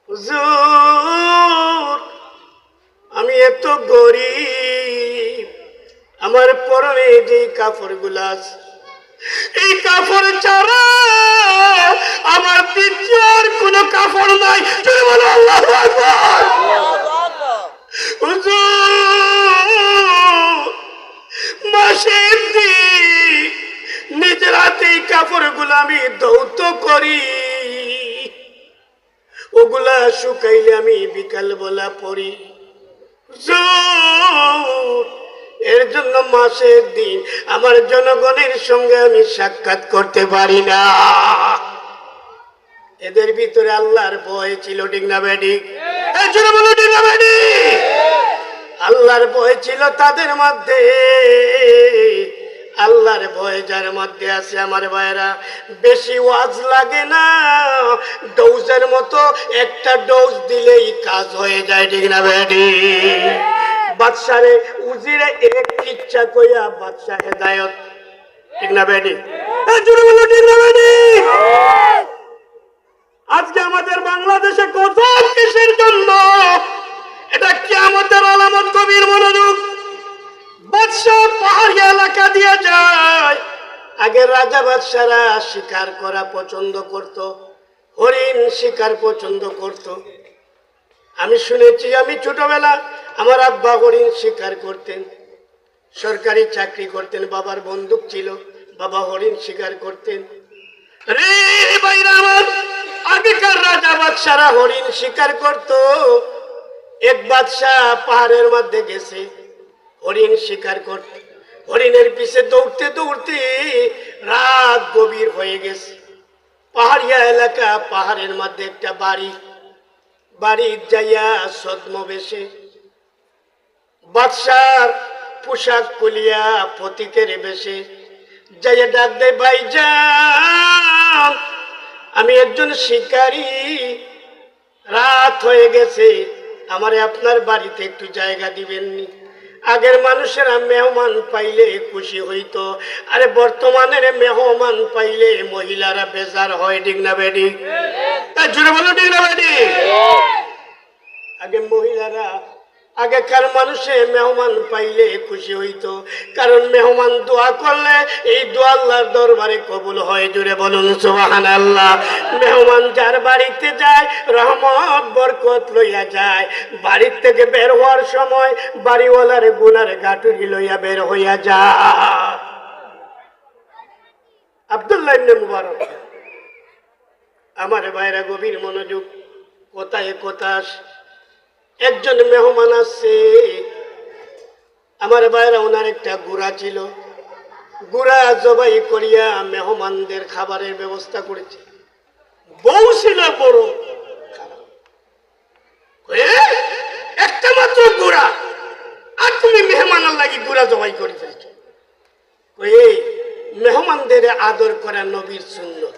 হুজুর, আমি এত গরিব, আমার পরনে যে কাপড়গুলো আছে, এই কাপড় ছাড়া আমার দ্বিতীয় আর কোনো কাপড় নাই। তুমি বলো আল্লাহু আকবার। হুজুর, মাসে 1 দিন নিজের হাতে কাপড়গুলো আমি ধৌত করি, ওগুলা শুকাইলে আমি বিকাল বেলা পরি। হুজুর, এর জন্য মাসের দিন আমার জনগণের সঙ্গে আমি সাক্ষাৎ করতে পারি না। এদের ভিতরে আল্লাহর ভয় ছিল, ঠিক না বেঠিক? আল্লাহর ভয় ছিল তাদের মধ্যে। আল্লাহর ভয় যার মধ্যে আছে আমার ভাইরা, বেশি ওয়াজ লাগে না, ডোজের মতো একটা ডোজ দিলেই কাজ হয়ে যায়, ঠিক না বেটি? বাদশারে উজিরে এক ইচ্ছা কইয়া বাদশা হেদায়ত, ঠিক না বেটি? ঠিক না বেটি? আজকে আমাদের বাংলাদেশে কত কিসের জন্য, এটা কিয়ামতের আলামত। কবির মনোযোগ। বাদশা পাহাড়ি এলাকা দিয়ে যায়। আগে রাজা বাদশারা শিকার করা পছন্দ করত, হরিণ শিকার পছন্দ করত। আমি শুনেছি, আমি ছোটবেলা আমার আব্বা হরিণ শিকার করতেন, সরকারি চাকরি করতেন, বাবার বন্দুক ছিল, বাবা হরিণ শিকার করতেন। রে ভাইরা আমার, আগেকার রাজা বাদশারা হরিণ শিকার করত। এক বাদশাহ পাহাড়ের মধ্যে গেছে হরিণ শিকার করতে। হরিণের পিছে দৌড়তে দৌড়তে রাত গভীর হয়ে গেছে। পাহাড়িয়া এলাকা, পাহাড়ের মধ্যে একটা বাড়ি, বাড়ির যাইয়া ছদ্মবেশে বাদশার পোশাক খুলিয়া ফটিকের বেশে যাইয়া ডাক দেয়, ভাইজান আমি একজন শিকারী, রাত হয়ে গেছে, আমারে আপনার বাড়িতে একটু জায়গা দিবেননি? আগের মানুষেরা মেহমান পাইলে খুশি হইতো, আরে বর্তমানের মেহমান পাইলে মহিলারা বেজার হয়, ঠিক না বেডি? জুড়ে বলো, ঠিক না বেডি? আগে মহিলারা, আগেকার মানুষে মেহমান পাইলে খুশি হইতো, কারণ মেহমান দোয়া করলে এই দোয়া আল্লাহর দরবারে কবুল হয়। জুড়ে বলুন সুবহানাল্লাহ। মেহমান যার বাড়িতে যায় রহমত বরকত লইয়া যায়। বাড়ির থেকে বের হওয়ার সময় বাড়িওয়ালার গুনার গাটুরি লইয়া বের হইয়া যায়। আব্দুল্লাহ ইবনে মুবারক, আমার ভাইরা গভীর মনোযোগ, কোথায় কোথায় একজন মেহমান আসছে। আমার ভাইরা, ওনার একটা গুড়া ছিল, গুড়া জবাই করিয়া মেহমানদের খাবারের ব্যবস্থা করেছে। বউ ছিল বড়, একটা মাত্র গুড়া, আর তুমি মেহমানের লাগি গুড়া জবাই করে ফেলছ। মেহমানদের আদর করা নবীর সুন্নাত।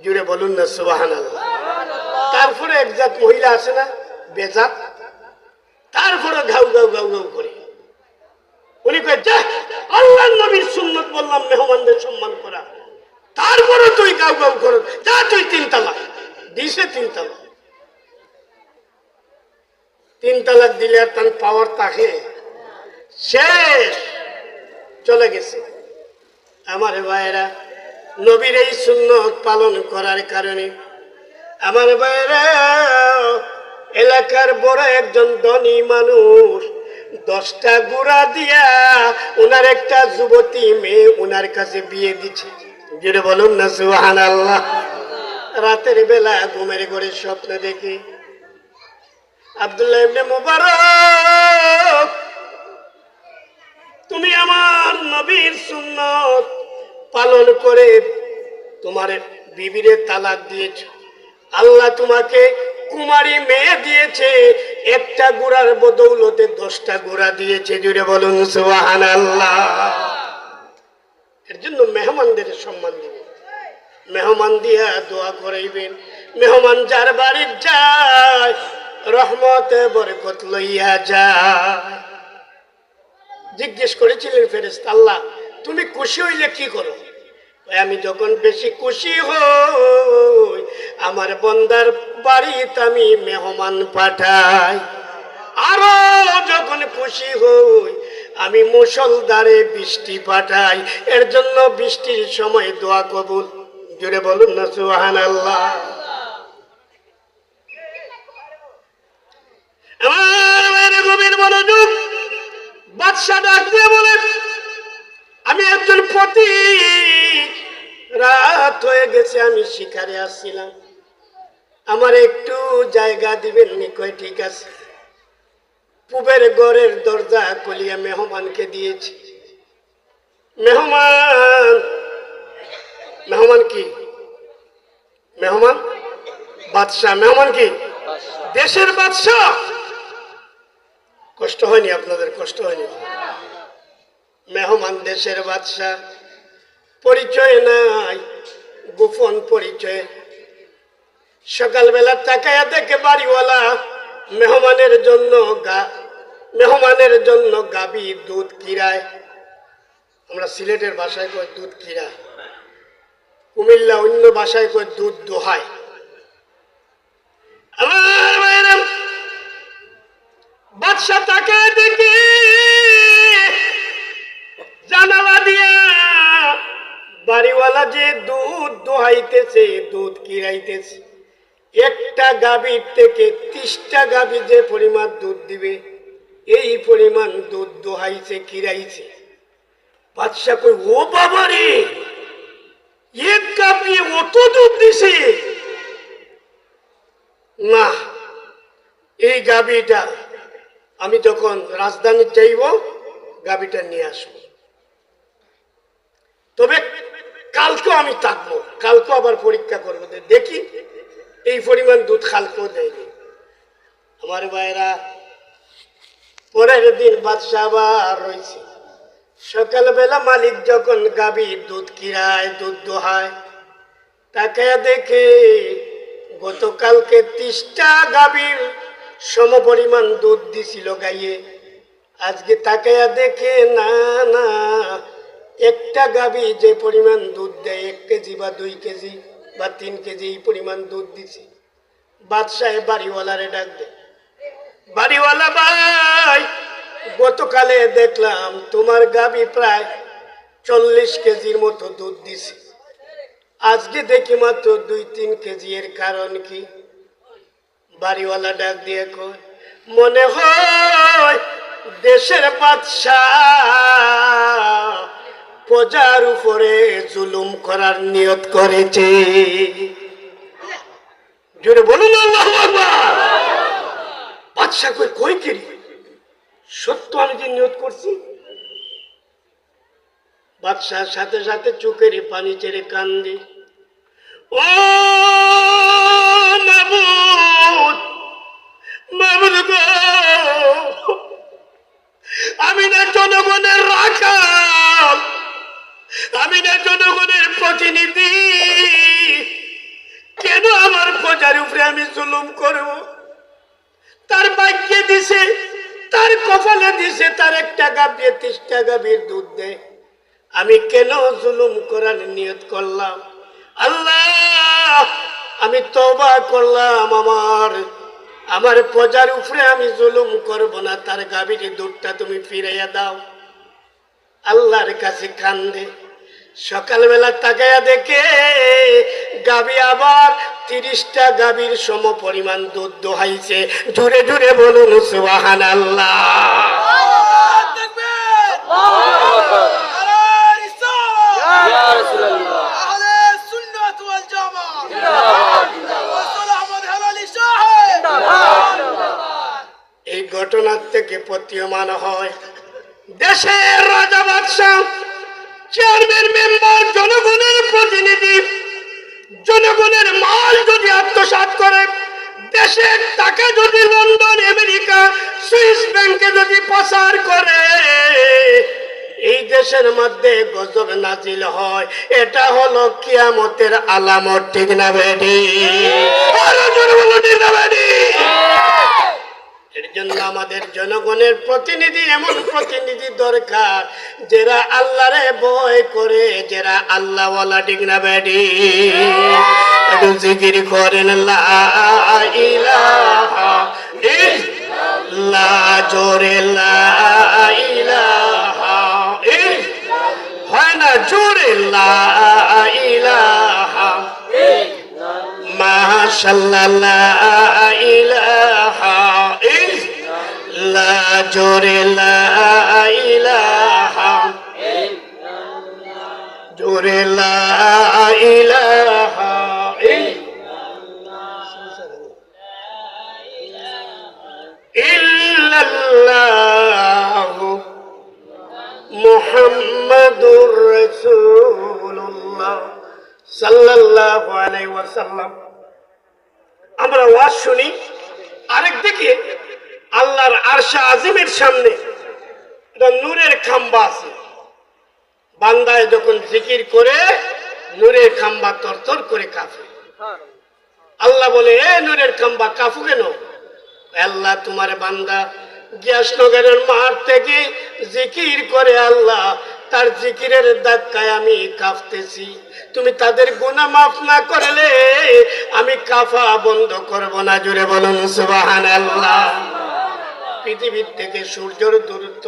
জুড়ে বলুন না সুবহানাল্লাহ। তারপরে একজাত মহিলা আছে না, বেজাত, তারপরে ঘাউ ঘাউ ঘাউ ঘাউ করে উনি কয়ে, যা, আল্লাহর নবীর সুন্নাত বললাম মেহমানদের সম্মান করা, তারপরে তুই গাউ গাউ করো, যা তুই 3 তালাক দিছে। 3 তালাক, 3 তালাক দিলে আর তার পাওয়ার তাকে শেষ, চলে গেছে। আমার ভাইয়েরা, নবীর এই সুন্নাত পালন করার কারণে আমার ভাইয়েরা, এলাকার বড় একজন ধনী মানুষ 10টা গুড়া দিয়া ওনার একটা যুবতী মেয়ে ওনার কাছে বিয়ে দিচ্ছে। যেটা বলুন না সুবহানাল্লাহ। রাতের বেলা ঘুমের ঘরে স্বপ্ন দেখি আব্দুল্লাহ ইবনে মুবারক, তুমি আমার নবীর সুন্নাত পালন করে তোমার বিবিরে তালাক দিয়েছ, আল্লাহ তোমাকে কুমারী মেয়ে দিয়েছে, একটা গুড়ার বদৌলতে 10টা গুড়া দিয়েছে। জুড়ে বলুন সুবহানাল্লাহ। এর জন্য মেহমানদের সম্মান দিবেন, মেহমান দিয়া দোয়া করাইবেন। মেহমান যার বাড়ি যায় রহমতে বরকত লইয়া যায়। জিজ্ঞেস করেছিলেন ফেরেশতা, আল্লাহ তুমি খুশি হইলে কি করো? আমি যখন বেশি খুশি হই আমার বন্দার বাড়িতে আমি মেহমান পাঠাই, আরো যখন খুশি হই আমি মুষলধারে বৃষ্টি পাঠাই। এর জন্য বৃষ্টির সময় দোয়া কবুল। জুড়ে বলুন না সুবহানাল্লাহ। আমার গভীর মনোযোগ। বাদশা ডাক দিয়ে বলে, আমি একজন পথিক, রাত হয়ে গেছে, আমি শিকারে আসছিলাম, আমার একটু জায়গা দিবেন নি? কয় ঠিক আছে। পূবের ঘরের দরজা খুলিয়া মেহমানকে দিয়েছি। মেহমান, মেহমান কি? মেহমান বাদশাহ। মেহমান কি? দেশের বাদশাহ। কষ্ট হয়নি আপনাদের? কষ্ট হয়নি? মেহমান দেশের বাদশাহ, পরিচয় নাই, গোপন পরিচয়। সকালবেলা তাকায়া দেখে বাড়িওয়ালা মেহমানের জন্য গাবি দুধ কিরায়। আমরা সিলেটের ভাষায় কই দুধ কিরা, কুমিল্লা অন্য ভাষায় কই দুধ দোহায়। আমার ভাইরা, বাদশা তাকায় দেখে জানালা দিয়া বাড়িওয়ালা যে দুধ দোহাইতেছে, দুধ কিরাইতেছে। একটা গাভীর থেকে 30টা গাভী যে পরিমাণ দুধ দিবে, এই পরিমাণ দুধ দোহাইছে, কিরাইছে। বাদশা কই, ও বাবা রে, এক গাভী অত দুধ দিছে? না, এই গাভীটা আমি যখন রাজধানী যাইব গাভীটা নিয়ে আসবো, তবে কালকে আমি থাকবো, কালকে আবার পরীক্ষা করবো, দেখি এই পরিমাণ দুধ কালকেও দেয়নি। আমার ভাইরা, পরের দিন বাদশা আবার রয়েছে। সকালবেলা মালিক যখন গাভীর দুধ কিরায়, দুধ দোহায়, তাকায়া দেখে গতকালকে 30টা গাভীর সম পরিমাণ দুধ দিছিল গাইয়ে। আজকে তাকায়া দেখে না না, একটা গাভী যে পরিমাণ দুধ দেয়, 1 কেজি বা 2 কেজি বা 3 কেজি এই পরিমাণ দুধ দিছে। বাদশাহ বাড়িওয়ালারে ডাক দেয়, বাড়িওয়ালা ভাই, গতকালে দেখলাম তোমার গাভী প্রায় 40 কেজির মতো দুধ দিছে, আজকে দেখি মাত্র 2-3 কেজি, এর কারণ কি? বাড়িওয়ালা ডাক দিয়ে কয়, মনে হয় দেশের বাদশাহ প্রজার উপরে জুলুম করার নিয়ত করেছে। জোরে বলুন আল্লাহু আকবার। বাদশা কই কি সত্য, আমি যে নিয়ত করছি? বাদশার সাথে সাথে চোখের পানি ছেড়ে কান্দে, ও মাবুদ, মাবুদ গো, আমি না জনগণের রাখাল, আমি না জনগণের প্রতিনিধি, কেন আমার প্রজার উপরে আমি জুলুম করব? তার ভাগ্যে দিছে, তার কপালে দিছে, তার একটা গাভী 30টা গাভীর দুধ দেয়, আমি কেন জুলুম করার নিয়ত করলাম? আল্লাহ, আমি তওবা করলাম, আমার প্রজার উপরে আমি জুলুম করব না, তার গাভীর দুধটা তুমি ফিরাইয়া দাও। আল্লাহর কাছে কান্দে। সকালবেলা তাকায়া দেখে গাভী আবার 30টা গাভীর সম পরিমাণ দুধ দোহাইছে। জোরে জোরে বলুন সুবহানাল্লাহ। এই ঘটনার থেকে প্রতীয়মান হয়, দেশের রাজা বাদশাহ, চেয়ারম্যান, মেম্বার, জনগণের প্রতিনিধি, জনগণের মাল যদি আত্মসাৎ করে, দেশের টাকা যদি লন্ডন, আমেরিকা, সুইস ব্যাংকে যদি পাচার করে, এই দেশের মধ্যে গজব নাজিল হয়। এটা হলো কিয়ামতের আলামত, ঠিক না বেটি? আরো জোরে বলো, ঠিক না বেটি? এর জন্য আমাদের জনগণের প্রতিনিধি, এমন প্রতিনিধি দরকার যারা আল্লাহরে ভয় করে, যারা আল্লাহওয়ালা, ঠিক না বেটি? একটু জিকির করেন, লা ইলাহা ইল্লাল্লাহ, জোরে লা ইলাহা ইল্লাল্লাহ, হয় না জোরে লা ইলাহা মাশাআল্লাহ, লা ইলাহা ইল্লাল্লাহ, জোরে লা ইলাহা ইল্লাল্লাহ, জোরে লা ইলাহা ইল্লাল্লাহ। মুহাম্মাদুর রাসূলুল্লাহ সাল্লাল্লাহু আলাইহি ওয়াসাল্লাম। আমরা ওয়াজ শুনি, আরেক দিকে আল্লাহর আরশে আজিমের সামনে একটা নূরের খাম্বা আছে। বান্দায় যখন জিকির করে নূরের খাম্বা তরতর করে কাঁপে। আল্লাহ বলে, এ নূরের খাম্বা কাঁপু কেন? আল্লাহ, তোমার বান্দা গিয়াসনগরের মাঠ থেকে জিকির করে, আল্লাহ তার জিকিরের ধাক্কায় আমি কাঁপতেছি। তুমি তাদের গুনাহ মাফ না করলে আমি কাঁপা বন্ধ করব না। জোরে বলুন সুবহানাল্লাহ। পৃথিবীর থেকে সূর্যের দূরত্ব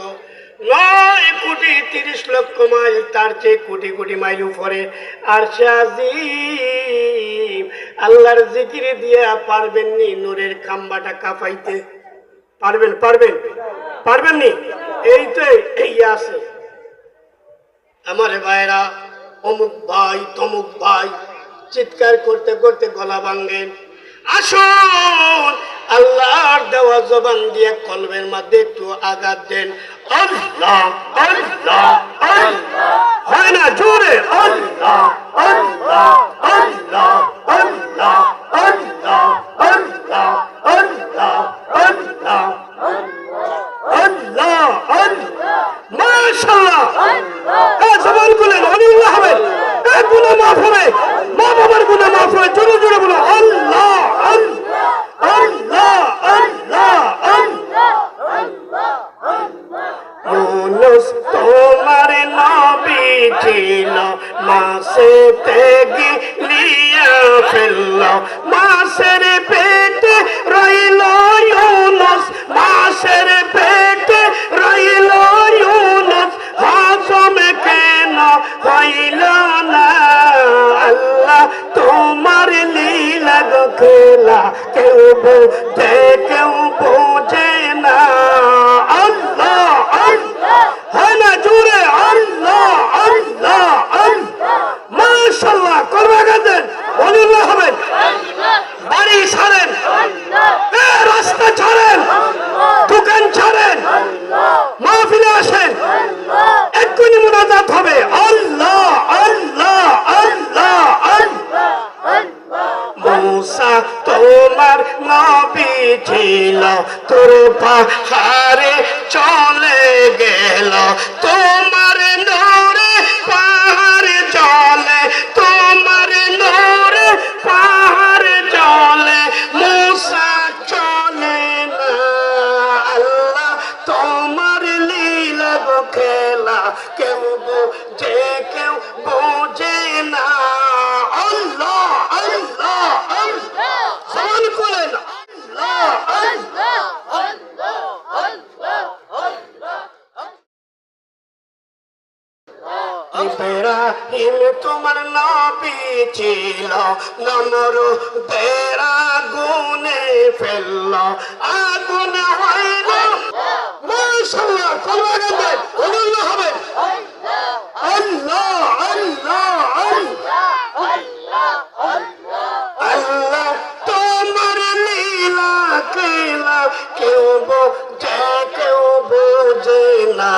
9,30,00,000 মাইল, তার চেয়ে কোটি কোটি মাইল উপরে আরশে আজিম। আল্লাহর জিকির দিয়া পারবেন নি নূরের খাম্বাটা কাঁপাইতে? পারবেন? পারবেন? পারবেন নি? এই তো এই আছে আমার ভাইরা, অমুক ভাই তমুক ভাই চিৎকার করতে করতে গলা ভাঙ্গেন। আসুন আল্লাহর দেওয়া জবান দিয়ে কলবের মধ্যে একটু আঘাত দেন। আল্লাহ আল্লাহ আল্লাহ, হয় না জোরে? আল্লাহ আল্লাহ আল্লাহ আল্লাহ আল্লাহ আল্লাহ আল্লাহ আল্লাহ আল্লাহ আল্লাহ, মাশাআল্লাহ। জবান খুলেন, আল্লাহ হবে, গুনাহ মাফ হবে, মা বাবার গুনাহ মাফ হবে। জোরে জোরে বলো আল্লাহ আল্লাহ আল্লাহ আল্লাহ আল্লাহ আল্লাহ। ইউনুস তোমার নবী ছিল, মাছেতে গিলিয়া ফেলল, মাছের পেটে রইল ইউনুস, মাছের পেটে রইল ইউনুস, হজম কেন হইল না? আল্লাহ তোমার লীলা গো খেলা, কেউ বুঝে কেউ বোঝে না। আল্লাহ আল্লাহ, হয় না জোরে? আল্লাহ আল্লাহ আল্লাহ, মাশাআল্লাহ। করবা গাদেন, আল্লাহ হবেন। বাড়ি ছাড়েন, রাস্তা ছাড়েন, দোকান ছাড়েন, মাহফিলে আসেন, এক্ষুনি মুনাজাত হবে। আল্লাহ আল্লাহ আল্লাহ আল্লাহ। মূসা তোমার নবী ছিল, তোর পাহাড়ে চলে গেল, তোমার নূরে পাহাড় চলে, তোমার নূরে পাহাড় চলে, মূসা চলে না। আল্লাহ তোমার লীলা গো খেলা, কেউ বোঝে কেউ বোঝে না। আল্লাহ আল্লাহ আল্লাহ, জবান খুলেন আল্লাহ আল্লাহ আল্লাহ আল্লাহ আল্লাহ। ইব্রাহিম তোমার নবী ছিল, নমরুদের আগুনে ফেলল, আগুন হইল। মাশাআল্লাহ, কলমা গাবেন, আল্লাহ হবে। আল্লাহ আল্লাহ আল্লাহ আল্লাহ তোমার লীলা খেলা, কেউ বোঝে কেউ বোঝে না।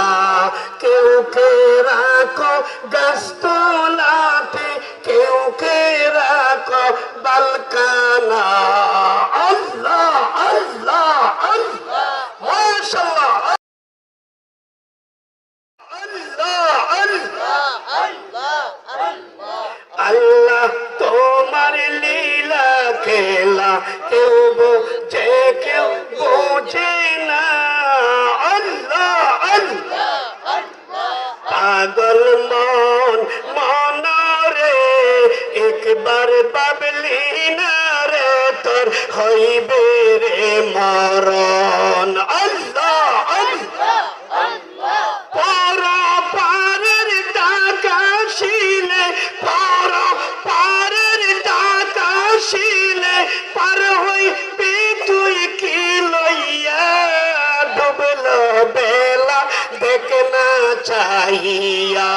কেউ কে রাখো গাছতলাতে, কেউ কে রাখো বালকানা। আল্লাহ আল্লাহ আল্লাহ, মাশাআল্লাহ। আল্লাহ আল্লাহ আল্লাহ আল্লাহ, আল্লাহ তোমার লীলা খেলা, কেউ বোঝে কেউ বোঝে না। আল্লাহ আল্লাহ আল্লাহ, পাগল মন মনরে একবার বাবলি না রে, তোর হইবে রে মরণ। আল্লাহ আল্লাহ আল্লাহ, পর পারের টাকা শিলে, পর পারের টাকা শিলে, পার হইবি তুই কি লইয়া, ডুবল বেলা দেখ না চাহিয়া।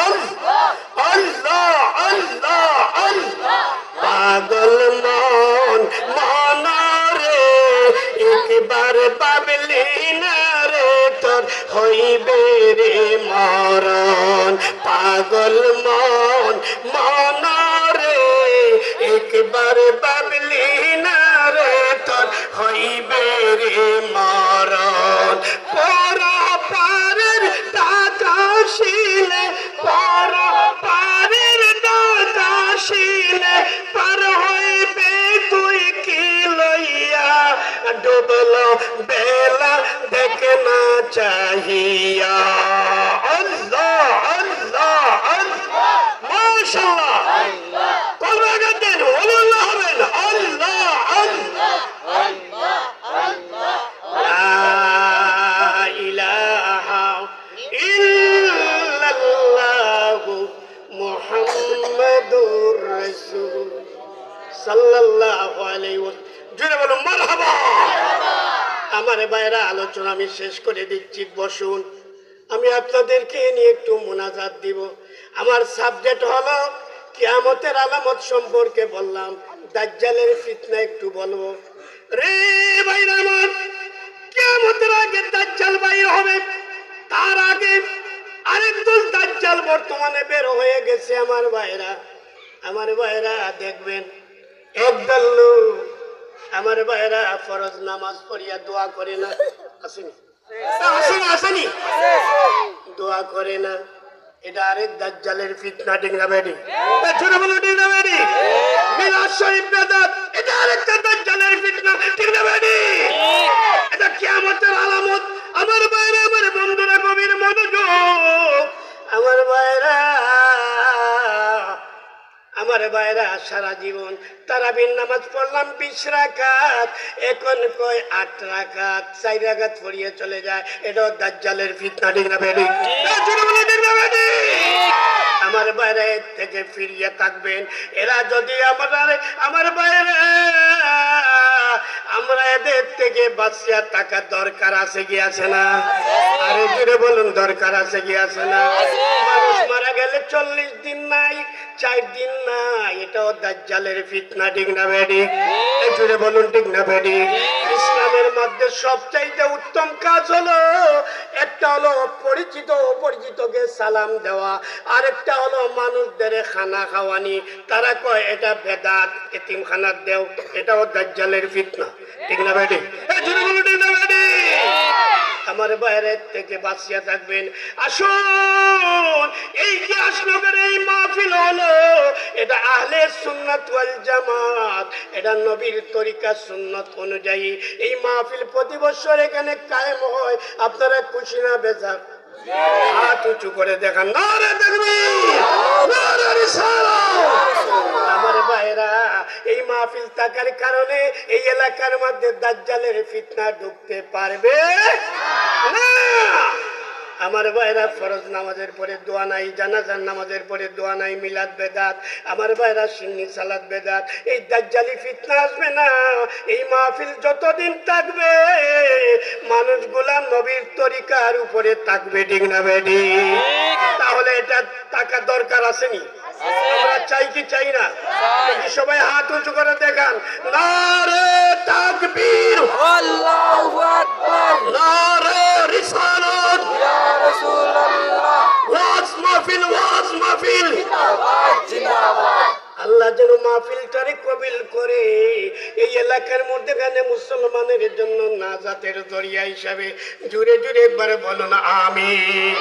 আল্লাহ আল্লাহ আল্লাহ আল্লাহ, পাগল মন মনরে একবার বাবলি না রে, তোর হইবে রে মরণ। পাগল মন মনরে একবার বাবলি না রে তোর হইবে রে মরণ পর পারের টাকা শিলে পর পারের টাকা শিলে পার হইবে তুই কি লইয়া ডুবলো বেলা দেখে না চাহিয়া আল্লাহ আল্লাহ আল্লাহ মাশাআল্লাহ কলমা গাতেন আল্লাহ হবেন আল্লাহ আল্লাহ লা ইলাহা ইল্লাল্লাহু মুহাম্মাদুর রাসূল সাল্লাল্লাহু আলাইহি ওয়াসাল্লাম জোরে বলুন মারহাবা। আমার ভাইরা আলোচনা আমি শেষ করে দিচ্ছি, বসুন। আমি আপনাদেরকে নিয়ে একটু মোনাজাত দিব। আমার সাবজেক্ট হলো কিয়ামতের আলামত সম্পর্কে বললাম, দাজ্জালের ফিতনা একটু বলবো। রে ভাইরা আমার, কিয়ামতের আগে দাজ্জাল বাইর হবে, তার আগে আরেকদল দাজ্জাল বর্তমানে বের হয়ে গেছে। আমার ভাইরা দেখবেন একদল লোক, আমার ভাইরা ফরজ নামাজ পড়িয়া দোয়া করে না, আসেনি আসেনি দোয়া করে না, এটা আরেক দাজ্জালের ফিতনা। ঠিক না বেডি? ছোট বলো ঠিক না বেডি? মিলাদ শরীফ বেদাত, এটা আরেকটা দাজ্জালের ফিতনা। ঠিক না বেডি? এটা কিয়ামতের আলামত। আমার ভাইরা, আমার বন্ধুরা, গভীর মনোযোগ। আমার ভাইরা সারা জীবন তারাবির নামাজ পড়লাম 20 রাকাত, এখন কয় 8 রাকাত, 4 রাকাত পড়িয়ে চলে যায়। এটাও দাজ্জালের ফিতনা। ঠিক না বেডি? আমার বাইরে থেকে ফিরিয়ে থাকবেন। এরা যদি আমার বাইরে, আমরা এদের থেকে বাঁচিয়া থাকার দরকার আছে কি আছে না? আরে জুড়ে বলুন, দরকার আছে কি আছে না? মানুষ মারা গেলে 40 দিন নাই, 4 দিন নাই, এটাও দাজ্জালের ফিতনা। ঠিক না বেডি? জুড়ে বলুন ঠিক না বেডি? ইসলামের মধ্যে সবচাইতে উত্তম কাজ হলো, একটা হলো পরিচিত অপরিচিতকে সালাম দেওয়া, আরেকটা হলো মানুষদের খানা খাওয়ানি। তারা কয় এটা বেদাত, এতিমখানার দেও, এটাও দাজ্জালের ফিতনা। ঠিক না বেডি? ঠিক না বেডি? আমার বাইরের থেকে বাঁচিয়া থাকবেন। আসুন, এই যে আসনগর এই মাহফিল হলো, এটা আহলে সুন্নাত ওয়াল জামাত, এটা নবীর তরিকা সুন্নাত অনুযায়ী এই মাহফিল প্রতি বছর এখানে কায়েম হয়। আপনারা খুশি না বেজার? হাত উঁচু করে দেখান, নারে তাকবীর, নারে রিসালাত। আমার ভাইরা, এই মাহফিল থাকার কারণে এই এলাকার মধ্যে দাজ্জালের ফিতনা ঢুকতে পারবে না। আমার ভাইরা, ফরজ নামাজের পরে দোয়া নাই, জানাজার নামাজের পরে দোয়া নাই, মিলাদ বেদাত। আমার ভাইরা, সুন্নি সালাত বেদাত। এই দাজ্জালি ফিতনা আসবে না। এই মাহফিল যতদিন থাকবে, মানুষগুলা নবীর তরিকার উপরে থাকবে। ঠিক না বেডি? তাহলে এটা টাকা দরকার আসেনি? আমরা চাই কি চাই না? সবাই হাত উঁচু করে দেখান, নারে তাকবীর, আল্লাহু আকবার, নারে রিসালাত, ইয়া রাসূলুল্লাহ, ওয়াজ মাহফিল, ওয়াজ মাহফিল, জিন্দাবাদ জিন্দাবাদ। আল্লাহ যেন মাহফিলটারে কবিল করে এই এলাকার মধ্যে গানে মুসলমানের জন্য নাজাতের জরিয়া হিসাবে জুড়ে জুড়ে একবারে বলো না আমিন।